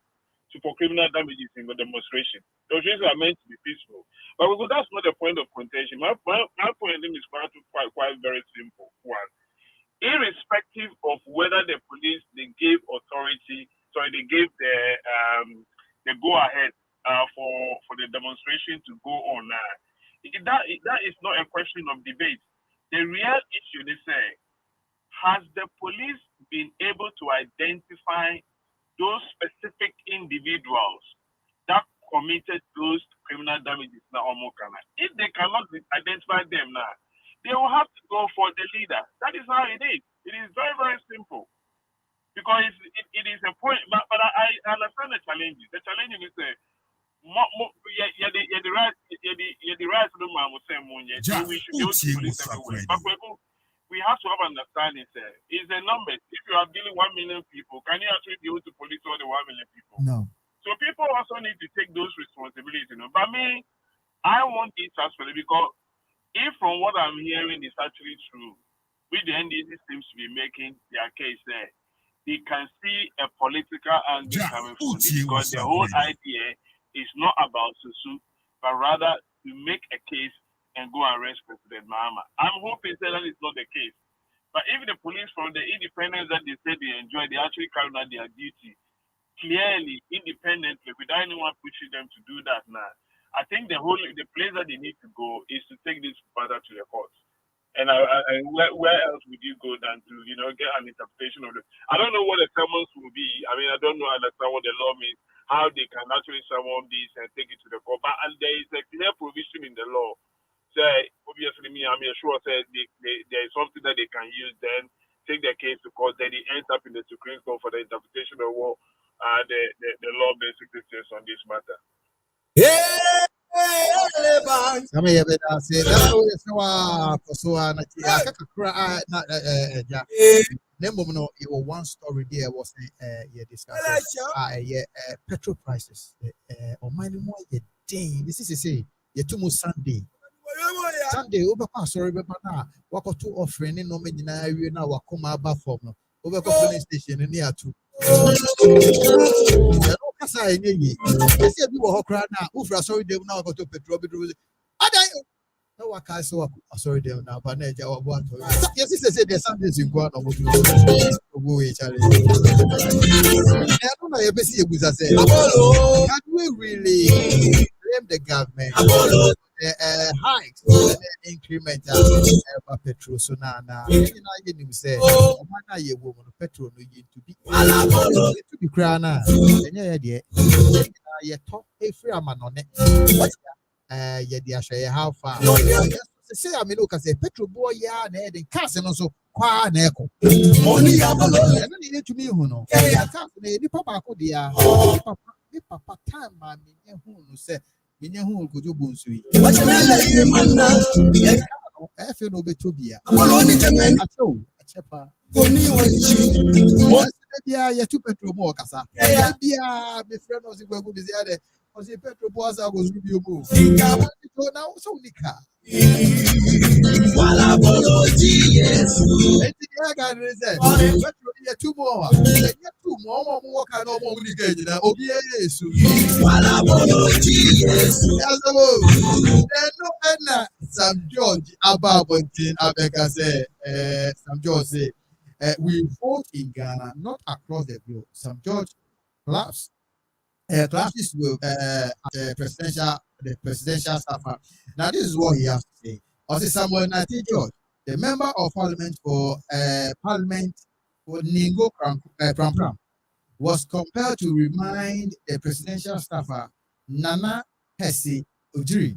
to for criminal damages in the demonstration. Demonstrations are meant to be peaceful. But that's not the point of contention. My point is quite very simple. One, irrespective of whether the police they gave the go ahead for the demonstration to go on. That is not a question of debate. The real issue is has the police been able to identify those specific individuals that committed those criminal damages now? If they cannot identify them now, they will have to go for the leader. That is how it is. It is very, very simple. Because it is a point, but I understand the challenges. The challenge is the right to we should be able to police everywhere. But we have to have understanding. Is the numbers. If you are dealing 1 million people, can you actually be able to police all the 1 million people? No. So people also need to take those responsibilities. But me, I want it transferred, because if from what I'm hearing is actually true, which the NDC seems to be making their case there, they can see a political angle coming from this, because the whole idea is not about Susu, but rather to make a case and go and arrest President Mahama. I'm hoping that is not the case. But if the police, from the independence that they say they enjoy, they actually carry out their duty clearly, independently, without anyone pushing them to do that now, I think the place that they need to go is to take this matter to the courts. And where else would you go than to get an interpretation of it? I don't know what the summons will be. I mean, I don't understand what the law means, how they can actually summon this and take it to the court. But there is a clear provision in the law. So obviously, I'm sure there is something that they can use, then take the case to court, then it ends up in the Supreme Court for the interpretation of what the law basically says on this matter. Some of you say that's what you saw for so on. No, it was one story there was discussing petrol prices. Or mind more a day. This is to say, you too much Sunday. Sunday over sorry, but now walk to offering no many now walk come about from over police station in near to. I say you were now. Ufra sorry, they now go to petrol. No, I can't so sorry, they now, but what? Yes, he said there's something in Guan or go Charlie. I don't know if you say, can we really blame the government? Hikes incremental petrol. So now, you say, man, you woman petrol no to be crowned. And yeah, talk a free man on it. Yeah, how far? Say, I mean, look, I say, petrol boy, yeah, and cast and also qua neco. Only I need to me who know. The papa could dear, papa time, man, who said. Who could you Bonsu? I feel no better beer. Yeah, you took petrol more, Cassa. Yeah, my friend was going to be there. Was a petrol boss, I was with you move. Now, so Nika. Two more. Two more kind of Sam George Ababontin Abeka say, Sam George say, we vote in Ghana, not across the globe. Sam George claps clashes with the presidential staffer. Now, this is what he has to say. Also, Samuel Nati George, the member of parliament for Ningo Pram Pram, was compelled to remind the presidential staffer Nana Hesse Ujiri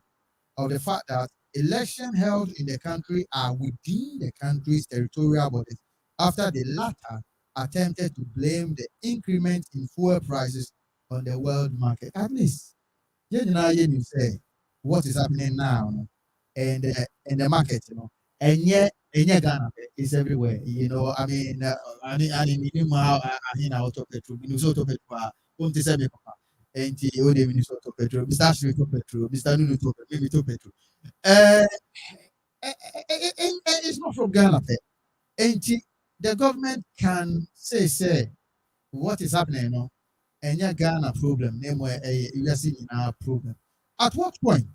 of the fact that elections held in the country are within the country's territorial borders after the latter attempted to blame the increment in fuel prices on the world market. At least, you say what is happening now and in the market, and yet Ghana is everywhere. I mean, I mean, auto petrol, Minnesota petrol, Unti Semi Papa, and Ode Minnesota petrol, Mr. Ashby petrol, Mr. Nunu maybe to petrol. It's not from Ghana, and the government can say what is happening, and yeah, Ghana problem, name where you are seeing our problem. At what point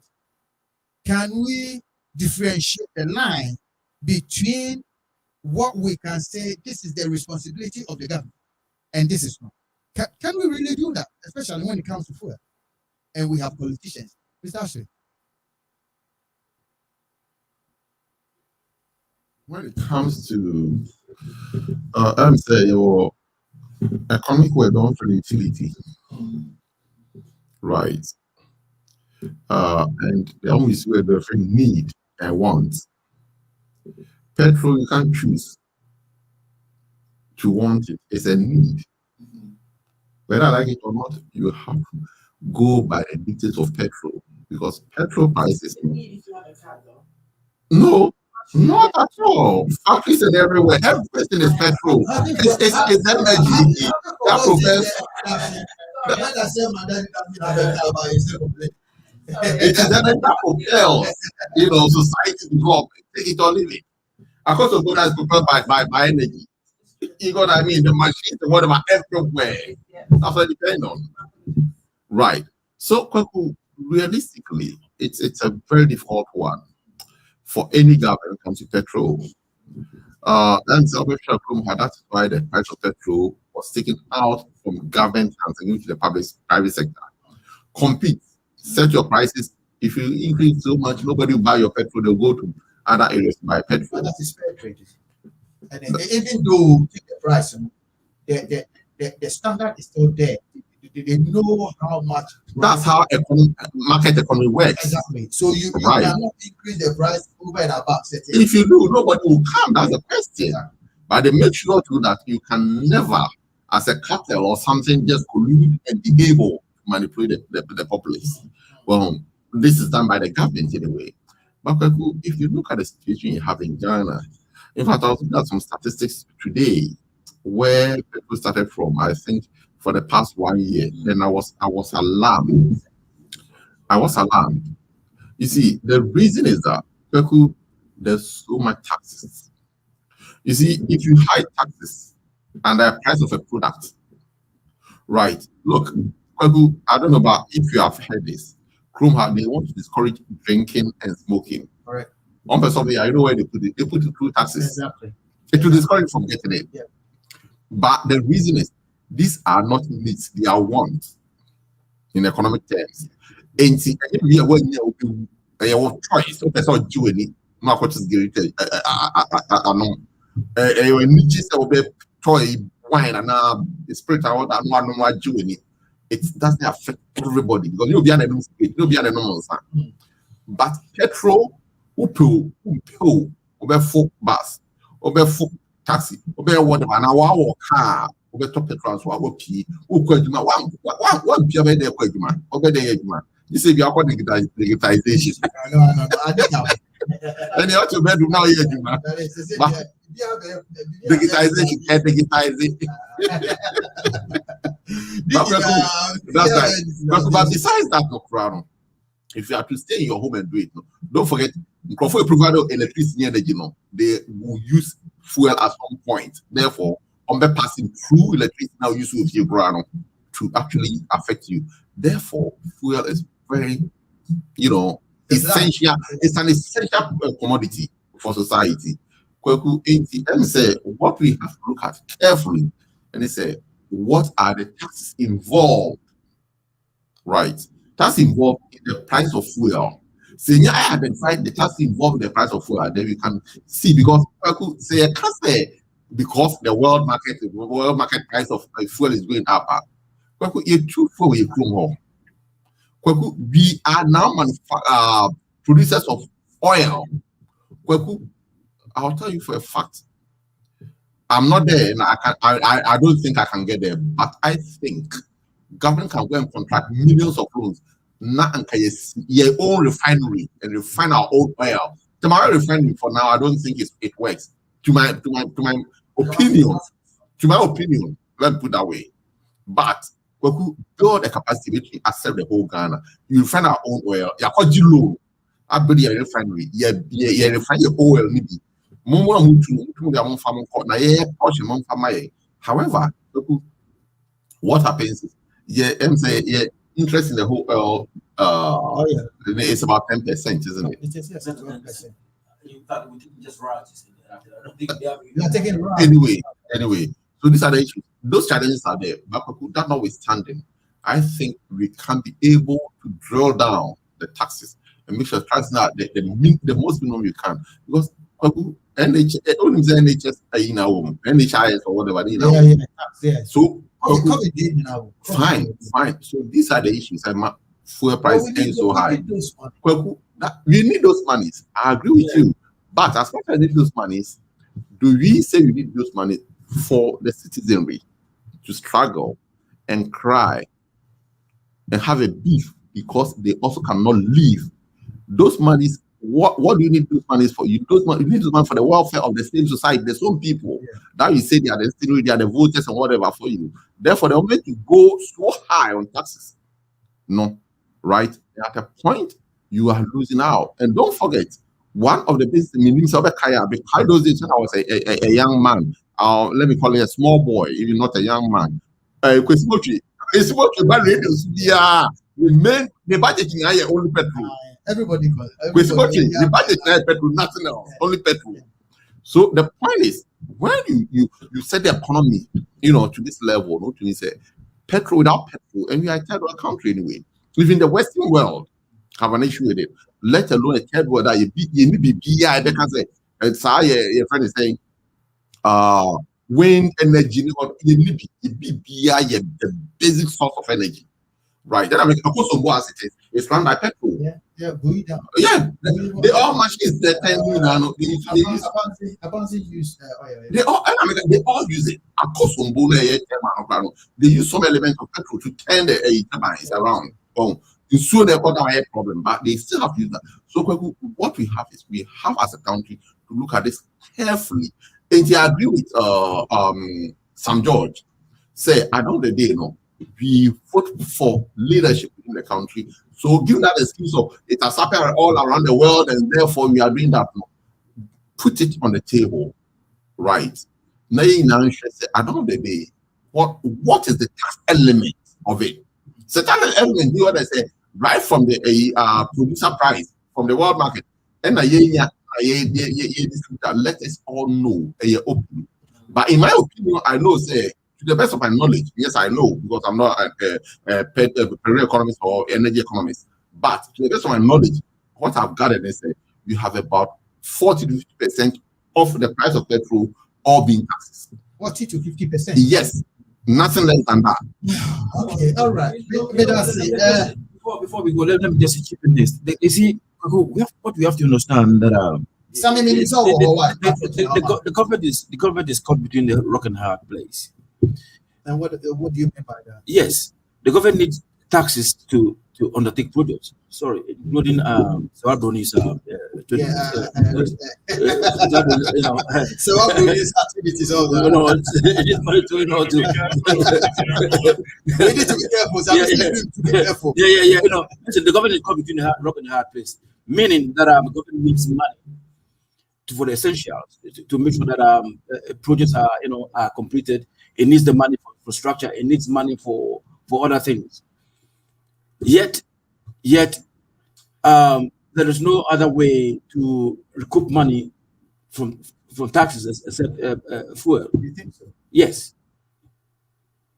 can we differentiate the line between what we can say this is the responsibility of the government and this is not? Can we really do that, especially when it comes to fuel? And we have politicians. Mr. Ashley. When it comes to, I'm saying your economic well-done for utility, right? And the only way the friend need and want. Petrol, you can't choose to want it. It's a need. Whether I like it or not, you have to go by the dictates of petrol because petrol prices. No, not at all. Factories and everywhere. Everything is petrol. It's energy that propels. It is energy that propels, society to go up. Take it or leave it. Of course, of God is propelled by energy. You know what I mean? The machines, the whatever, everywhere. That's what it depends on. Right. So, Kwaku, realistically, it's a very difficult one for any government when it comes to petrol. And Salvation Room had that's why the price of petrol was taken out from government and taken to the private sector. Compete, set your prices. If you increase so much, nobody will buy your petrol, they'll go to other areas to buy petrol. But that is fair trade. And even though the price, the standard is still there. They know how much. That's how market economy works. Exactly. So you cannot increase the price over and above. If you do, nobody will come. That's the question. But they make sure too that you can never, as a cartel or something, just collude and be able to manipulate the populace. Well, this is done by the government anyway. But if you look at the situation you have in Ghana, in fact, I was looking at some statistics today where people started from, I think, for the past 1 year. Then I was alarmed. I was alarmed. You see, the reason is that there's so much taxes. You see, if you hide taxes and the price of a product, right? Look, I don't know about if you have heard this. Chrome they want to discourage drinking and smoking. All right. One person, I know where they put it. They put it through taxes. Exactly. It will discourage from getting it. Yeah. But the reason is these are not needs; they are wants in economic terms. And see, we are when you have choice. So that's what you need. Not what is getting. I know. When you just say toy wine and spirit, I want that no more doing it. It doesn't affect everybody because you'll be an normal spirit, you'll be an normal son. But petrol, upo, folk bus, folk taxi, whatever, and our car, top petrol, so our P, one P over there, over there, you say, you are calling digitization. And you have to do now, digitization and digitization. That's right. But besides that, if you have to stay in your home and do it, don't forget, before you provide electricity energy, they will use fuel at some point. Therefore, on the passing through electricity now use with your to actually affect you. Therefore, fuel is very, essential. It's an essential commodity for society. And say what we have to look at carefully, and they say what are the taxes involved right? That's involved in the price of fuel. Saying I identify the tax involved in the price of fuel, then we can see because Kwaku say I can't say because the world market price of fuel is going up. Kwaku, you true for a home. Kwaku, we are now producers of oil. Kwaku, I'll tell you for a fact. I'm not there, and I don't think I can get there, but I think government can go and contract millions of loans. Not your own refinery and refine our own oil. Tomorrow refinery for now, I don't think it works. To my opinion, let me put that way. But we could build a capacity which will accept the whole Ghana. You refine our own oil. You are low. I build your refinery. You refine your oil. Maybe. However, what happens is interest in the whole oil it's about 10%, isn't it? It is, yes, 12%. In fact, we didn't just royalties. I don't think they have. You are taking royalties. Anyway, so these are the issues. Those challenges are there, but that notwithstanding, I think we can be able to drill down the taxes and make sure taxes are the most minimum we can, because NHS NHIS or whatever, Yeah. So Fine. So these are the issues. Fuel price is so high. We need those monies. I agree with you. But as much as we need those monies, do we say we need those money for the citizenry to struggle and cry and have a beef because they also cannot live? Those monies, what do you need those monies for? You need those money for the welfare of the same society. There's some people that you say they are the citizenry, they are the voters and whatever for you. Therefore, they want to go so high on taxes. No, right? At a point, you are losing out. And don't forget, one of the business meanings of a kaya, because those days when I was a young man, let me call it a small boy, even not a young man. The budget is only petrol. Everybody the budget is petrol, nothing else, only petrol. So the point is, when you set the economy, to this level, not to say petrol without petrol, and we are a third world country anyway. Even the Western world have an issue with it, let alone a third world that you need to be because your friend is saying, wind energy, the basic source of energy, right? Then I mean, of course, as it is, it's run by petrol. They all machines that they use oil. They all use it. Of course, they use some element of petrol to turn the turbines around. So they've got a problem, but they still have to use that. So what we have is we have as a country to look at this carefully. And I agree with Sam George. Say, I know the day, we fought for leadership in the country. So give that excuse of it has happened all around the world, and therefore we are doing that. Put it on the table, right? Now, I don't know the day. What is the tax element of it? So tax element, you what I say, right from the producer price from the world market, and let us all know open. But in my opinion, I know say to the best of my knowledge, yes, I know because I'm not a career economist or energy economist. But to the best of my knowledge, what I've gathered is that you have about 40 to 50% of the price of petrol all being taxes. 40 to 50%. Yes, nothing less than that. Okay, all right. Before we go, let me just chip in this. You see, what we have to understand that the government is caught between the rock and hard place. And what do you mean by that? Yes, the government needs taxes to undertake projects. Sorry, including Broni's Broni's activities all that. We need to be careful. Yeah. The government is caught between the rock and hard place, meaning that the government needs money for the essentials to make sure that projects are completed. It needs the money for infrastructure. It needs money for other things. Yet, there is no other way to recoup money from taxes except fuel. You think so? Yes.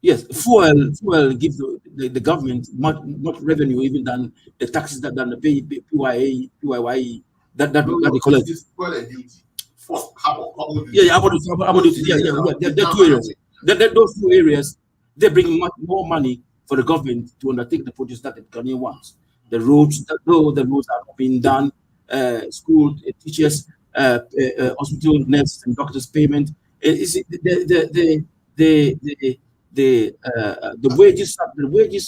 Yes, fuel gives the government much revenue even than the taxes that than the PYA, PYYE that they collect. This well and duty. First, how Yeah, about it. Yeah. There are two areas. Those two areas, they bring much more money for the government to undertake the projects that the Ghanaian wants. The roads, though the roads are not being done, school teachers, hospital nurses and doctors' payment. Is the wages,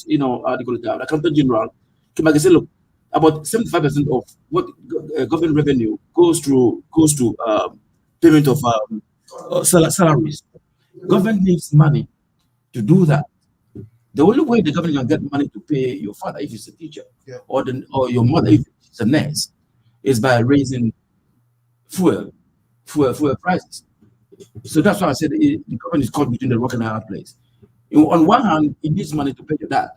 they call it the accountant general came back and said, look, about 75% of what government revenue goes to payment of salaries. Government needs money to do that. The only way the government can get money to pay your father if he's a teacher, or your mother if she's a nurse, is by raising fuel prices. So that's why I said the government is caught between the rock and a hard place. On one hand, it needs money to pay your dad,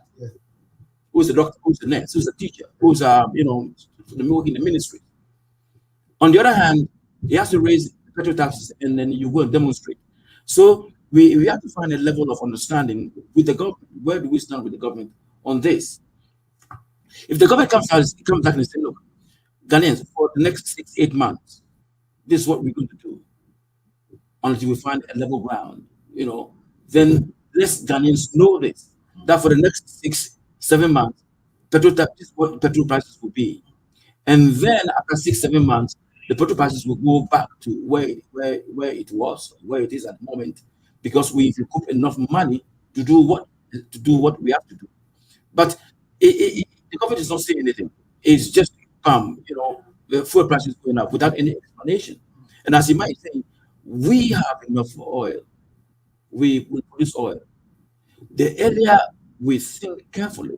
who's a doctor, who's a nurse, who's a teacher, who's working in the ministry. On the other hand, he has to raise petrol taxes, and then you go and demonstrate. So we have to find a level of understanding with the government. Where do we stand with the government on this? If the government comes back and says, look, Ghanaians, for the next 6-8 months, this is what we're going to do until we find a level ground, then let Ghanaians know this, that for the next 6-7 months, this is what petrol prices will be. And then after 6-7 months, the petrol prices will go back to where it was, where it is at the moment, because we've recouped enough money to do what we have to do. But the government is not saying anything. It's just the fuel prices going up without any explanation. And as you might say, we have enough oil. We produce oil. The earlier we think carefully,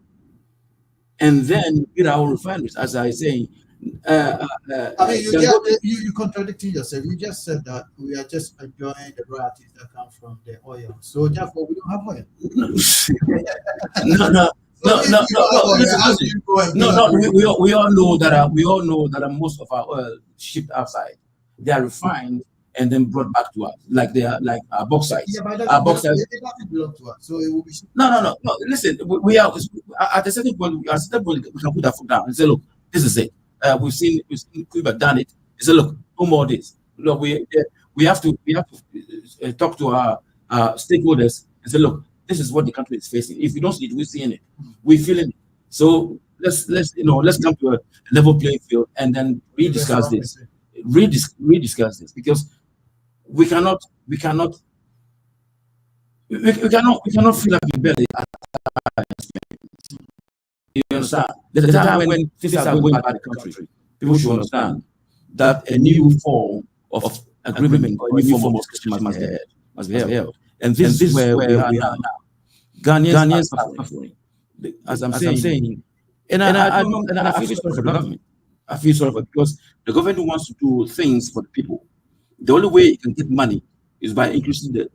and then build our refineries, as I say. You contradicting yourself. You just said that we are just enjoying the royalties that come from the oil. So therefore, we don't have oil. No. We all know that most of our oil shipped outside. They are refined and then brought back to us, like they are like our bauxite. Yeah, but Our bauxite. it doesn't belong to us, so it will be. No. Listen, we are at a certain point. We can put our foot down and say, look, this is it. We've seen Cuba done it. They say, look, no more this. Look, we have to talk to our stakeholders and say, look, this is what the country is facing. If we don't see it, we're seeing it. We're feeling it. So let's come to a level playing field and then rediscuss this. Rediscuss this, because we cannot feel like we belly. You understand? There's a time when things are going bad in the country. People should understand that a new form of agreement or a new form of discussion must be held. And this is where we are now. Ghanaians are suffering, as I'm saying. And I feel sorry for the government. I feel sorry for it because the government wants to do things for the people. The only way it can get money is by increasing the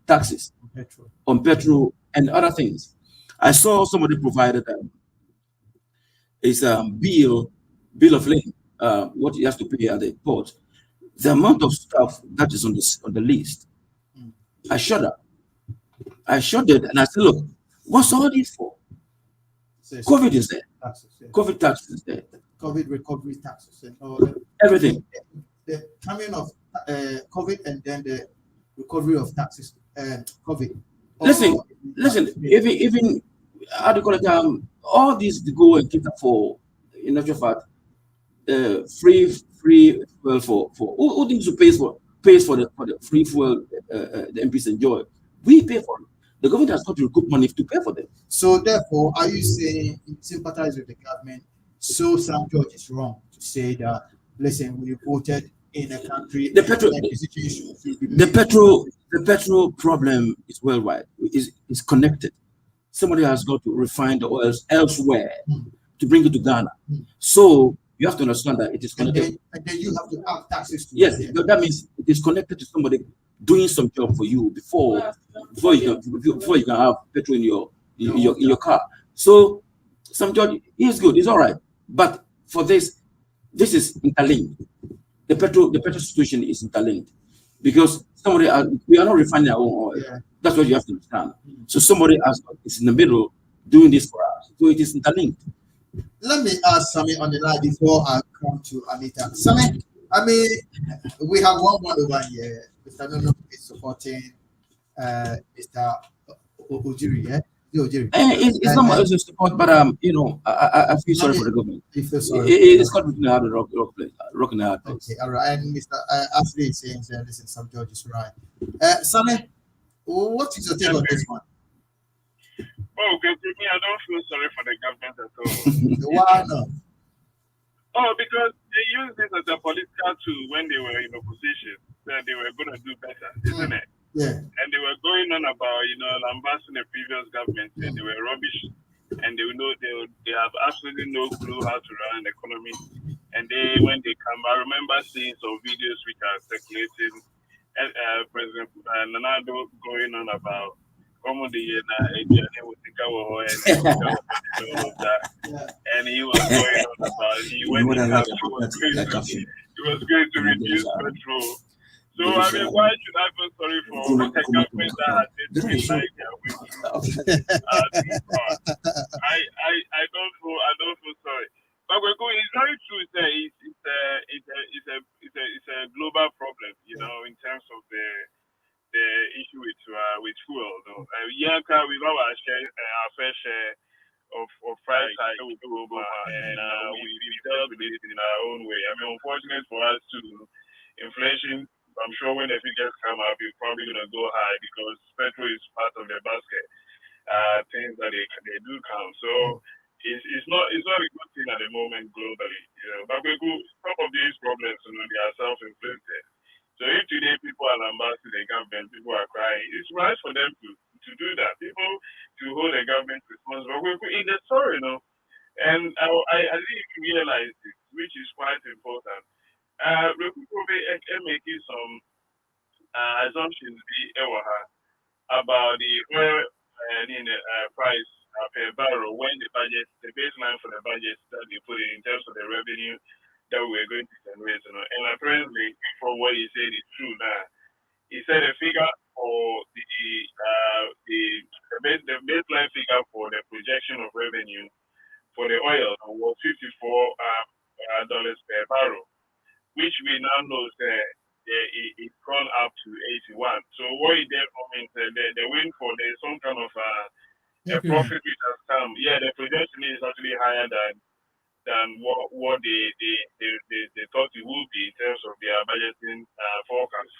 taxes on petrol and other things. I saw somebody provided his bill of lading, what he has to pay at the port. The amount of stuff that is on the list, I shuddered. I shuddered and I said, look, what's all this for? COVID is there. COVID taxes is there. COVID recovery taxes and all everything. The coming of COVID and then the recovery of taxes and COVID. Listen. Even how do you call it? All these to go and cater for, in actual fact, free fuel for who thinks to pays for the free fuel the MPs enjoy. We pay for it. The government has got to recoup money to pay for them. So therefore, are you saying you sympathize with the government? So Sam George is wrong to say that, listen, we voted in a country. The petrol problem is worldwide. Is connected. Somebody has got to refine the oils elsewhere to bring it to Ghana. So you have to understand that it is connected. And then you have to add taxes to yes, it. that means it is connected to somebody doing some job for you before you can have petrol in your car. So some judge is good, it's all right. But for this is interlinked. The petrol situation is interlinked because we are not refining our own oil. Yeah. That's what you have to understand. So somebody is in the middle doing this for us. So it is interlinked. Let me ask Sammy on the line before I come to Anita. Sammy, I mean, we have one over here. Mr. Nono is supporting Mr. Ujiri, yeah? Ujiri. It's not much support, but I feel sorry for the government. You feel sorry. It's caught between a hard rock in the hard place. Okay, all right. And Mr. Ashley is saying, listen, some George is right. Sammy, what is your take on this one? Oh, okay, to me, I don't feel sorry for the government at all. Why not? Oh, because they used this as a political tool when they were in opposition, that they were going to do better, isn't it? Yeah. And they were going on about, lambasting the previous government, and they were rubbish, and they have absolutely no clue how to run an economy. And when they come, I remember seeing some videos which are circulating, President Nanado going on about and he was going on about he was going to reduce petrol. So I mean, why should I feel sorry for a government that has been like I don't feel sorry. But we're going. It's very true. It's a global problem, in terms of the issue with fuel. We've our fair share of price hike and we've dealt with it in our own way. I mean, unfortunate for us too, inflation. I'm sure when the figures come up, it's probably going to go high because petrol is part of the basket. Things that they do count. So it's not a good thing at the moment globally. But some of these problems, they are self-inflicted. So if today people are lambasting the government, people are crying, it's right for them to do that. People to hold the government responsible. We're in the story, and I didn't realize it, which is quite important. We're making some assumptions about the oil price per barrel when the baseline for the budget that they put in terms of the revenue that we're going to generate. And apparently, from what he said, is true now. He said a figure for the baseline figure for the projection of revenue for the oil was $54 per barrel, which we now know that it's gone up to 81. So what it therefore means the windfall, there's some kind of a profit which has come. Yeah, the projection is actually higher than what they thought it would be in terms of their budgeting forecast.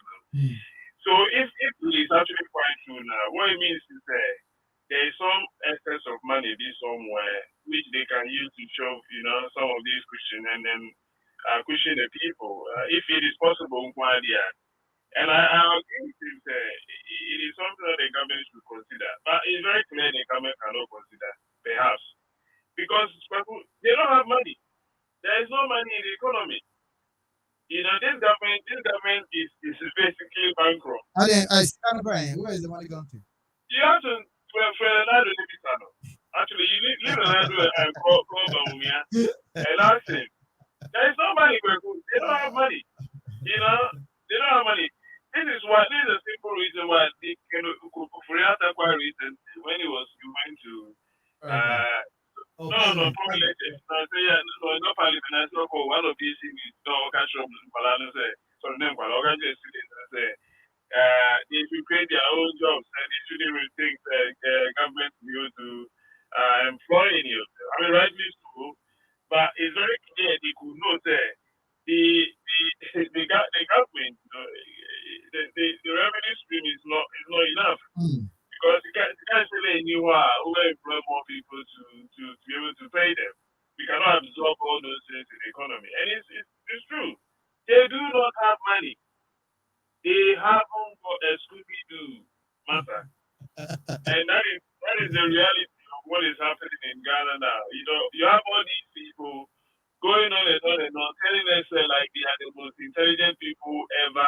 So if it is actually quite true now, what it means is that there is some excess of money somewhere which they can use to shove, some of these Christians and then cushion the people. If it is possible, and I agree with him that it is something that the government should consider. But it's very clear the government cannot consider, perhaps, because they don't have money. There is no money in the economy. This government is basically bankrupt. I stand by. Where is the money going to? You have to actually you leave Leonardo and call Bamumia and ask him. There is no money. They don't have money. They don't have money. This is a simple reason why they for quite reason when he went to probably later. Not parliament. I saw one of these things. Catch up Palano say. So then, say. They should create their own jobs and they shouldn't even think the government will be able to employ any of them. I mean, rightly so, but it's very clear they could know that the government, the revenue stream is not enough because you can't say who will employ more people to be able to pay them. We cannot absorb all those things in the economy, and it's true. They do not have money. They haven't got a Scooby-Doo matter. And that is the reality of what is happening in Ghana now. You have all these people going on and on and on, telling us like they are the most intelligent people ever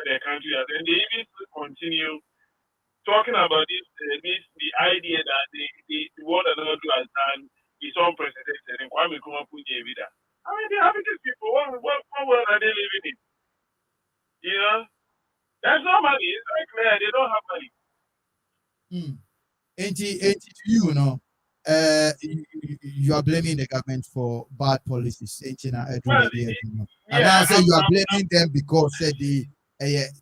in the country. And they even continue talking about the idea that what another has done is unprecedented. And Kwame Nkrumah put vida. I mean, they have these people. What world are they living in? There's no money. It's very clear. They don't have money. To you are blaming the government for bad policies. Well, And yeah, now say you are blaming them because they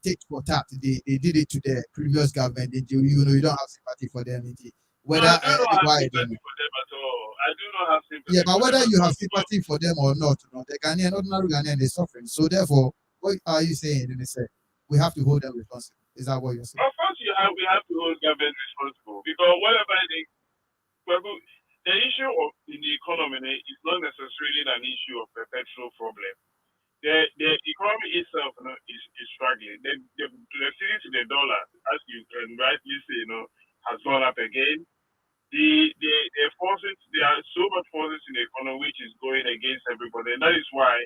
take for that. They did it to the previous government. You don't have sympathy for them. no, Whether I do not have why sympathy for them at all. I do not have sympathy yeah, but for them whether at you all. have sympathy for them or not, the Ghanaian, ordinary Ghanaian is suffering. So therefore, what are you saying? And they say we have to hold them responsible. Is that what you're saying? Of course, we have to hold government responsible because whatever the issue of in the economy is not necessarily an issue of perpetual problem. The economy itself is struggling. The city to the dollar, as you can rightly say, has gone up again. The forces, there are so much forces in the economy which is going against everybody, and that is why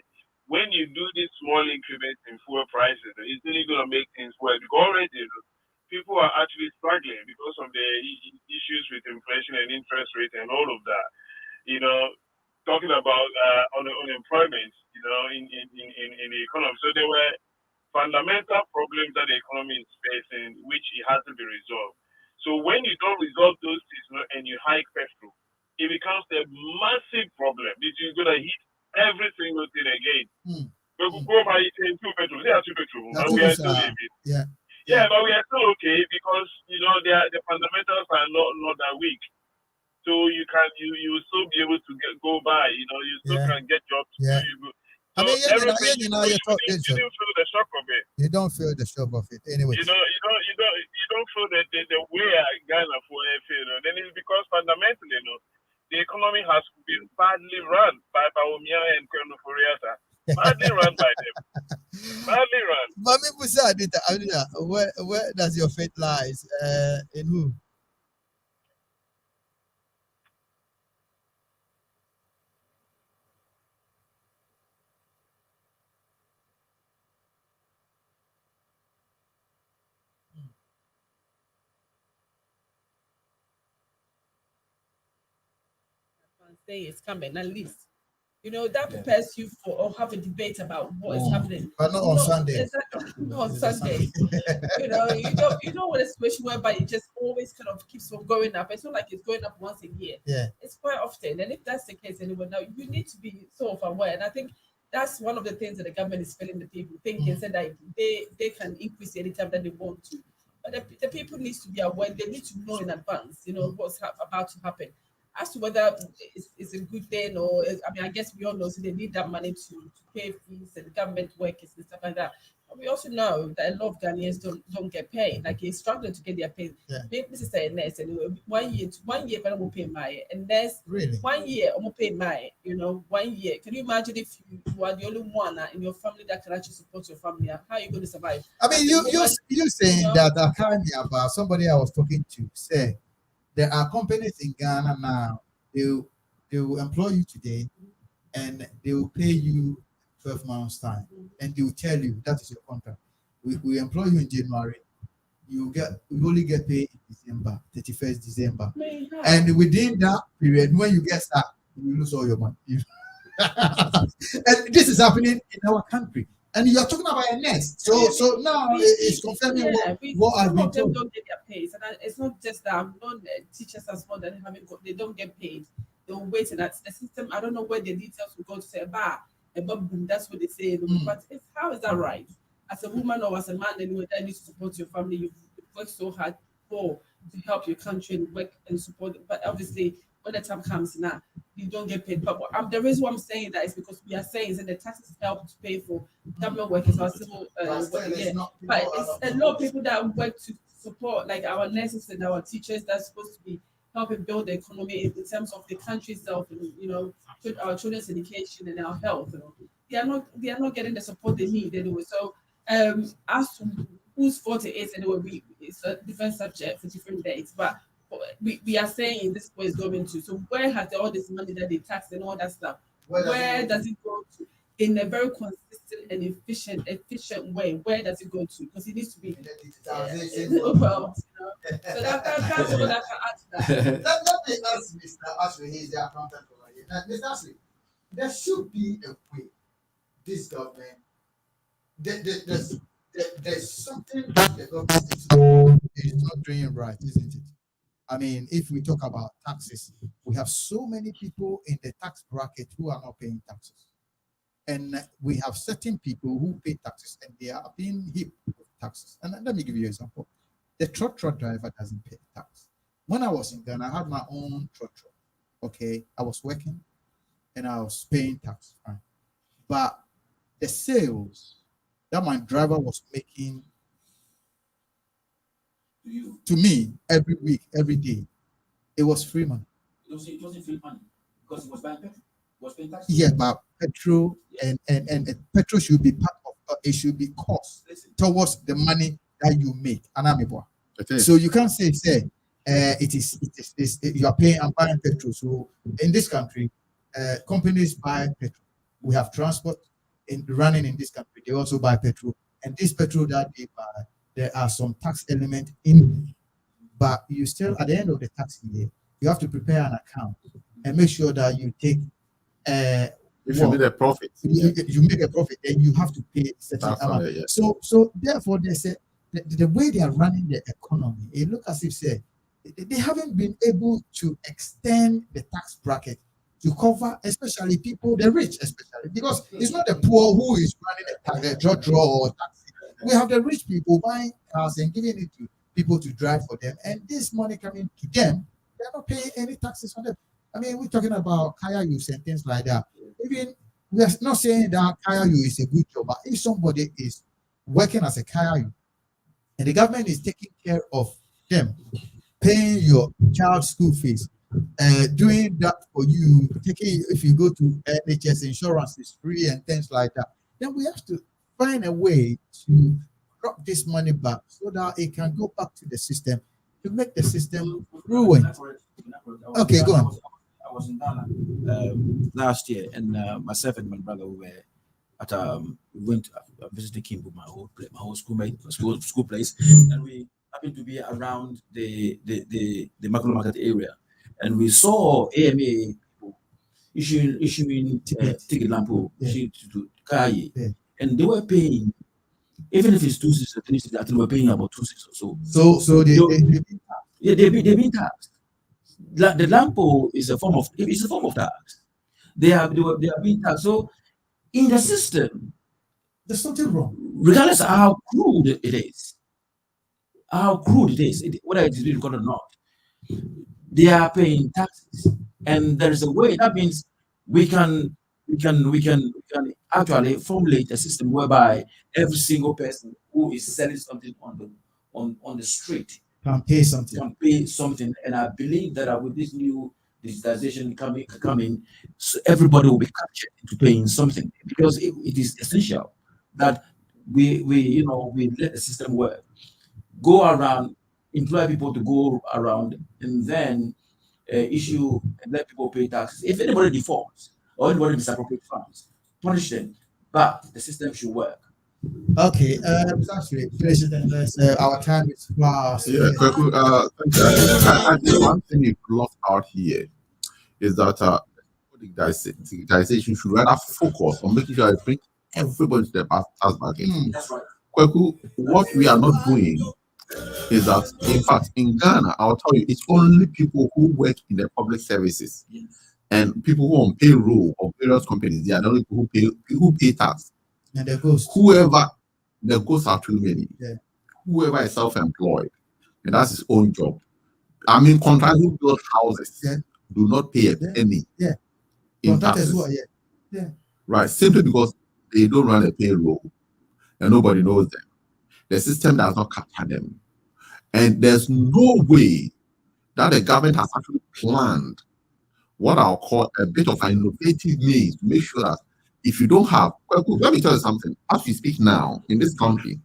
when you do these small increments in fuel prices, it's really going to make things worse. Because already people are actually struggling because of the issues with inflation and interest rate and all of that. You know, talking about unemployment, in the economy. So there were fundamental problems that the economy is facing, which it has to be resolved. So when you don't resolve those things and you hike petrol, it becomes a massive problem. This is going to hit every single thing again. We could go by saying two petrol. They are two petrol, but we are still living. Yeah, but we are still okay because the fundamentals are not that weak. So you will still be able to go by. You still can get jobs. Yeah. So everything you didn't feel the shock of it. You don't feel the shock of it anyway. You don't feel the way Ghana for feel. Then it's because fundamentally, the economy has been badly run by Baumia and Colonel Furiata. Badly run by them. Badly run. But people say, Adita, where does your faith lies? In who? Say it's coming, at least. That prepares you for or have a debate about what is happening. But not on Sunday. Exactly, not on Sunday. you don't want a situation whereby it just always kind of keeps on going up. It's not like it's going up once a year. Yeah. It's quite often. And if that's the case anyway, now you need to be sort of aware. And I think that's one of the things that the government is failing the people thinking said that they can increase anytime that they want to. But the people need to be aware, they need to know in advance, what's about to happen. As to whether it's a good thing or I guess we all know so they need that money to pay fees and government workers and stuff like that. But we also know that a lot of Ghanaians don't get paid. Like they're struggling to get their pay. Yeah. Maybe this is a nurse anyway. 1 year, but I won't pay my and nurse Really? 1 year I won't pay my 1 year. Can you imagine if you are the only one in your family that can actually support your family? How are you going to survive? I mean, you saying that I can't hear about somebody I was talking to say. There are companies in Ghana now, they will employ you today and they will pay you 12 months time. And they will tell you that is your contract. We employ you in January, you only get paid in December, 31st December. And within that period, when you get stuck, you lose all your money. And this is happening in our country. And you are talking about a nurse. So now it's confirming what I've been told. Don't get their pays. And it's not just that teachers as well that they don't get paid. They'll wait and that's the system. I don't know where the details will go to say boom, that's what they say. But how is that right? As a woman or as a man anyway, that needs to support your family. You've worked so hard to help your country and work and support it. But obviously when the time comes now, you don't get paid. But the reason why I'm saying that is because we are saying that the taxes help to pay for government workers or civil But it's a lot of people that work to support, like our nurses and our teachers that's supposed to be helping build the economy in terms of the country itself, and our children's education and our health. They are not getting the support they need anyway. So as to whose fault it is anyway, it's a different subject for different dates. But we are saying this is where it's going to. So where has all this money that they tax and all that stuff? Where does it go to? In a very consistent and efficient way, where does it go to? Because it needs to be well, so that's what I can add to that. Let me ask Mr. Ashley, he's the accountant over here. Now, Mr. Ashley, there should be a way this government there's something that the government needs to do is not doing right, isn't it? I mean, if we talk about taxes, we have so many people in the tax bracket who are not paying taxes. And we have certain people who pay taxes and they are being hit with taxes. And let me give you an example. The truck driver doesn't pay tax. When I was in Ghana, I had my own truck. Okay, I was working and I was paying tax. Fine. But the sales that my driver was making to me every week, every day, it was free money. It wasn't free money because it was buying petrol. It was paying tax. Yeah, but petrol and petrol should be part of it should be cost towards the money that you make. So you can't say it is you are paying and buying petrol. So in this country, companies buy petrol. We have transport running in this country. They also buy petrol, and this petrol that they buy, there are some tax element in it. But you still, at the end of the tax year, you have to prepare an account and make sure that you take. If you make a profit, you make a profit, then you have to pay certain amount. Right, yeah. So therefore, they say the way they are running the economy, it looks as if they haven't been able to extend the tax bracket to cover, especially people, the rich, especially because it's not the poor who is running the draw or taxi. We have the rich people buying cars and giving it to people to drive for them, and this money coming to them, they're not paying any taxes on them. I mean, we're talking about kaya use and things like that. Even we are not saying that kaya use is a good job, but if somebody is working as a kaya use and the government is taking care of them, paying your child's school fees, doing that for you, taking if you go to NHS insurance is free and things like that, then we have to find a way to drop this money back so that it can go back to the system to make the system ruined. Okay, go on. I was in Ghana last year, and myself and my brother were at we went to visit Kimbo, my whole schoolmate, school place, and we happened to be around the Macro Market area, and we saw AMA people issuing ticket lampo to Kaye, and they were paying, even if it's 2 6 or 3 6, I think they were paying about 2 6 or so. So they've been taxed. The lampo is a form of tax. They are being taxed. So in the system, there's something wrong. Regardless of how crude it is, whether it is really good or not, they are paying taxes, and there is a way. That means we can actually formulate a system whereby every single person who is selling something on the street can pay something. And I believe that with this new digitization coming, so everybody will be captured into paying something, because it is essential that we let the system work, go around, employ people to go around, and then issue and let people pay taxes. If anybody defaults or anybody misappropriates funds, punish them, but the system should work. Okay, actually, our time is fast. Yeah, I think one thing you lost out here is that digitization should rather focus on making sure I bring everybody to the tax bracket. That's right. Kwaku, what we are not doing is that, in fact, in Ghana, I'll tell you, it's only people who work in the public services and people who are on payroll of various companies. They are the only people who pay tax. And the ghosts. The ghosts are too many. Yeah. Whoever is self-employed, and that's his own job. I mean, contractors who build houses do not pay a penny in taxes. Well, Right, simply because they don't run a payroll and nobody knows them. The system does not capture them. And there's no way that the government has actually planned what I'll call a bit of an innovative means to make sure that if you don't have, let me tell you something. As we speak now in this country,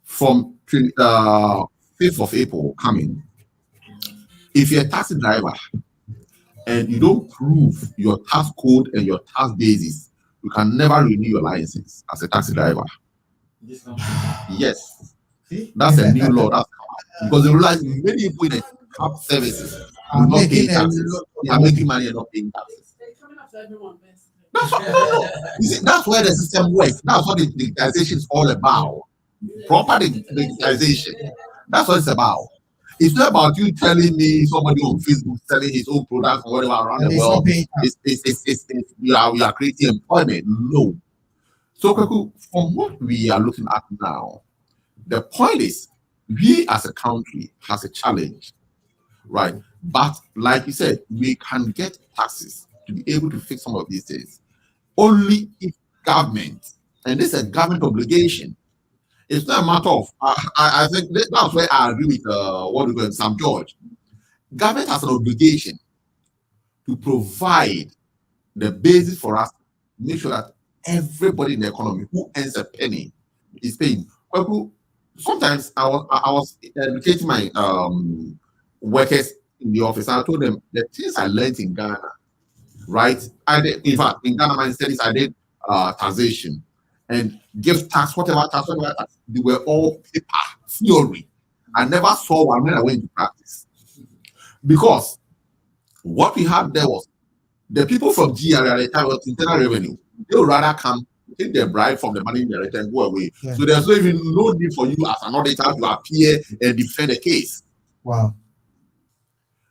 from 5th of April coming, if you're a taxi driver and you don't prove your tax code and your tax basis, you can never renew your license as a taxi driver. Yes, that's a new law. That's because they realize many people in the cab services are not paying taxes. They are making money and not paying taxes. They're coming after everyone, basically. That's what, no. You see, that's where the system works. That's what the digitization is all about. Proper digitization. That's what it's about. It's not about you telling me somebody on Facebook selling his own products or whatever around the world. We are creating employment. No. So, Kwaku, from what we are looking at now, the point is, we as a country has a challenge, right? But like you said, we can get taxes to be able to fix some of these things. Only if government, and this is a government obligation. It's not a matter of, I think that's where I agree with what we call Sam George. Government has an obligation to provide the basis for us to make sure that everybody in the economy who earns a penny is paying. Sometimes I was educating my workers in the office. I told them the things I learned in Ghana, right? In fact, in Ghana, my studies, I did taxation and gift tax, whatever tax, they were all paper, theory. I never saw one when I went to practice. Because what we had there was the people from GRA at the time was internal revenue. They would rather come, take their bribe from the money director and go away. Yeah. So there's no need for you as an auditor to appear and defend a case. Wow.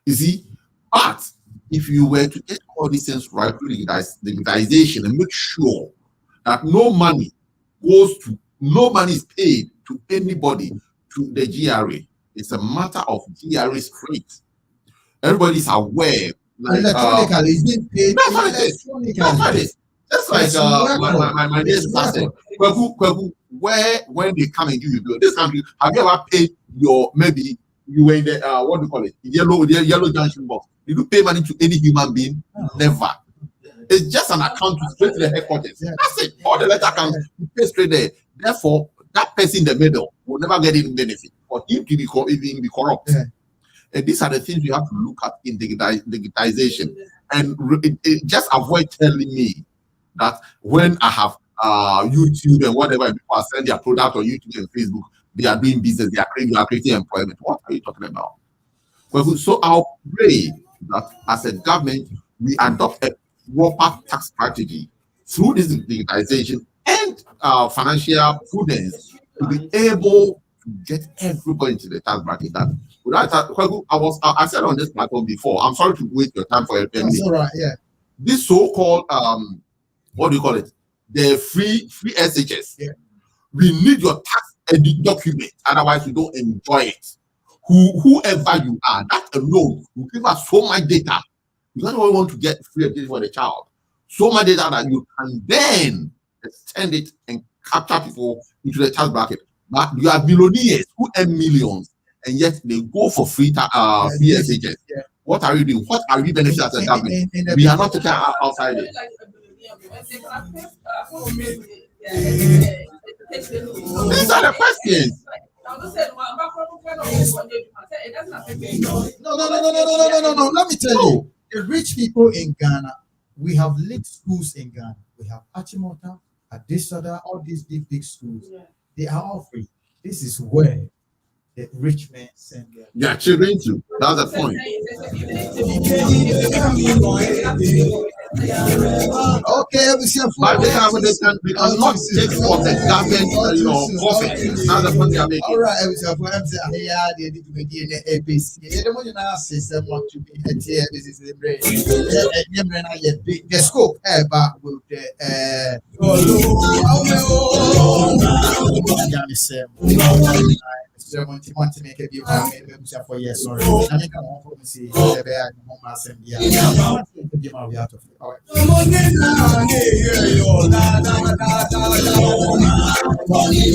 You see, but if you were to get all these things right through digitization and make sure that no money is paid to anybody to the GRA, it's a matter of GRA straight. Everybody's aware. Like, electronically, it's being paid. That's what it is. That's like my dear sister, Kwaku, when they come and give you bill, this country, have you ever paid maybe you were in the what do you call it, yellow junction box? Did you pay money to any human being? Never. It's just an account straight to the headquarters. Yeah. That's it. All the letter accounts, you pay straight there. Therefore, that person in the middle will never get any benefit. For him to be corrupt. Yeah. And these are the things you have to look at in digitization. And just avoid telling me that when I have YouTube and whatever, people are selling their product on YouTube and Facebook, they are doing business, they are creating employment. What are you talking about? Well, so I'll pray that as a government, we adopt a proper tax strategy through this digitization and financial prudence to be able to get everybody into the tax bracket. That I said on this platform before, I'm sorry to waste your time for a minute. That's all right, yeah. This so-called what do you call it? The free SHS. Yeah. We need your tax document, otherwise we don't enjoy it. Whoever you are, that alone will give us so much data. You don't want to get free education for the child. So much data that you can then extend it and capture people into the tax bracket. But you have millionaires who earn millions, and yet they go for free SHS. Yeah. What are you doing? What are we benefiting as a government? We are not taking outside it. These are the questions. No. Let me tell you, the rich people in Ghana, we have lit schools in Ghana. We have Achimota, Adesada, all these big schools. Yeah. They are all free. This is where the rich men send their children to. That's the point. Okay, but they cannot take from the government, profit. That's the point they are making. All right, the scope, but with the want to make a deal for yes, sorry. I think I'm home to see the bad home.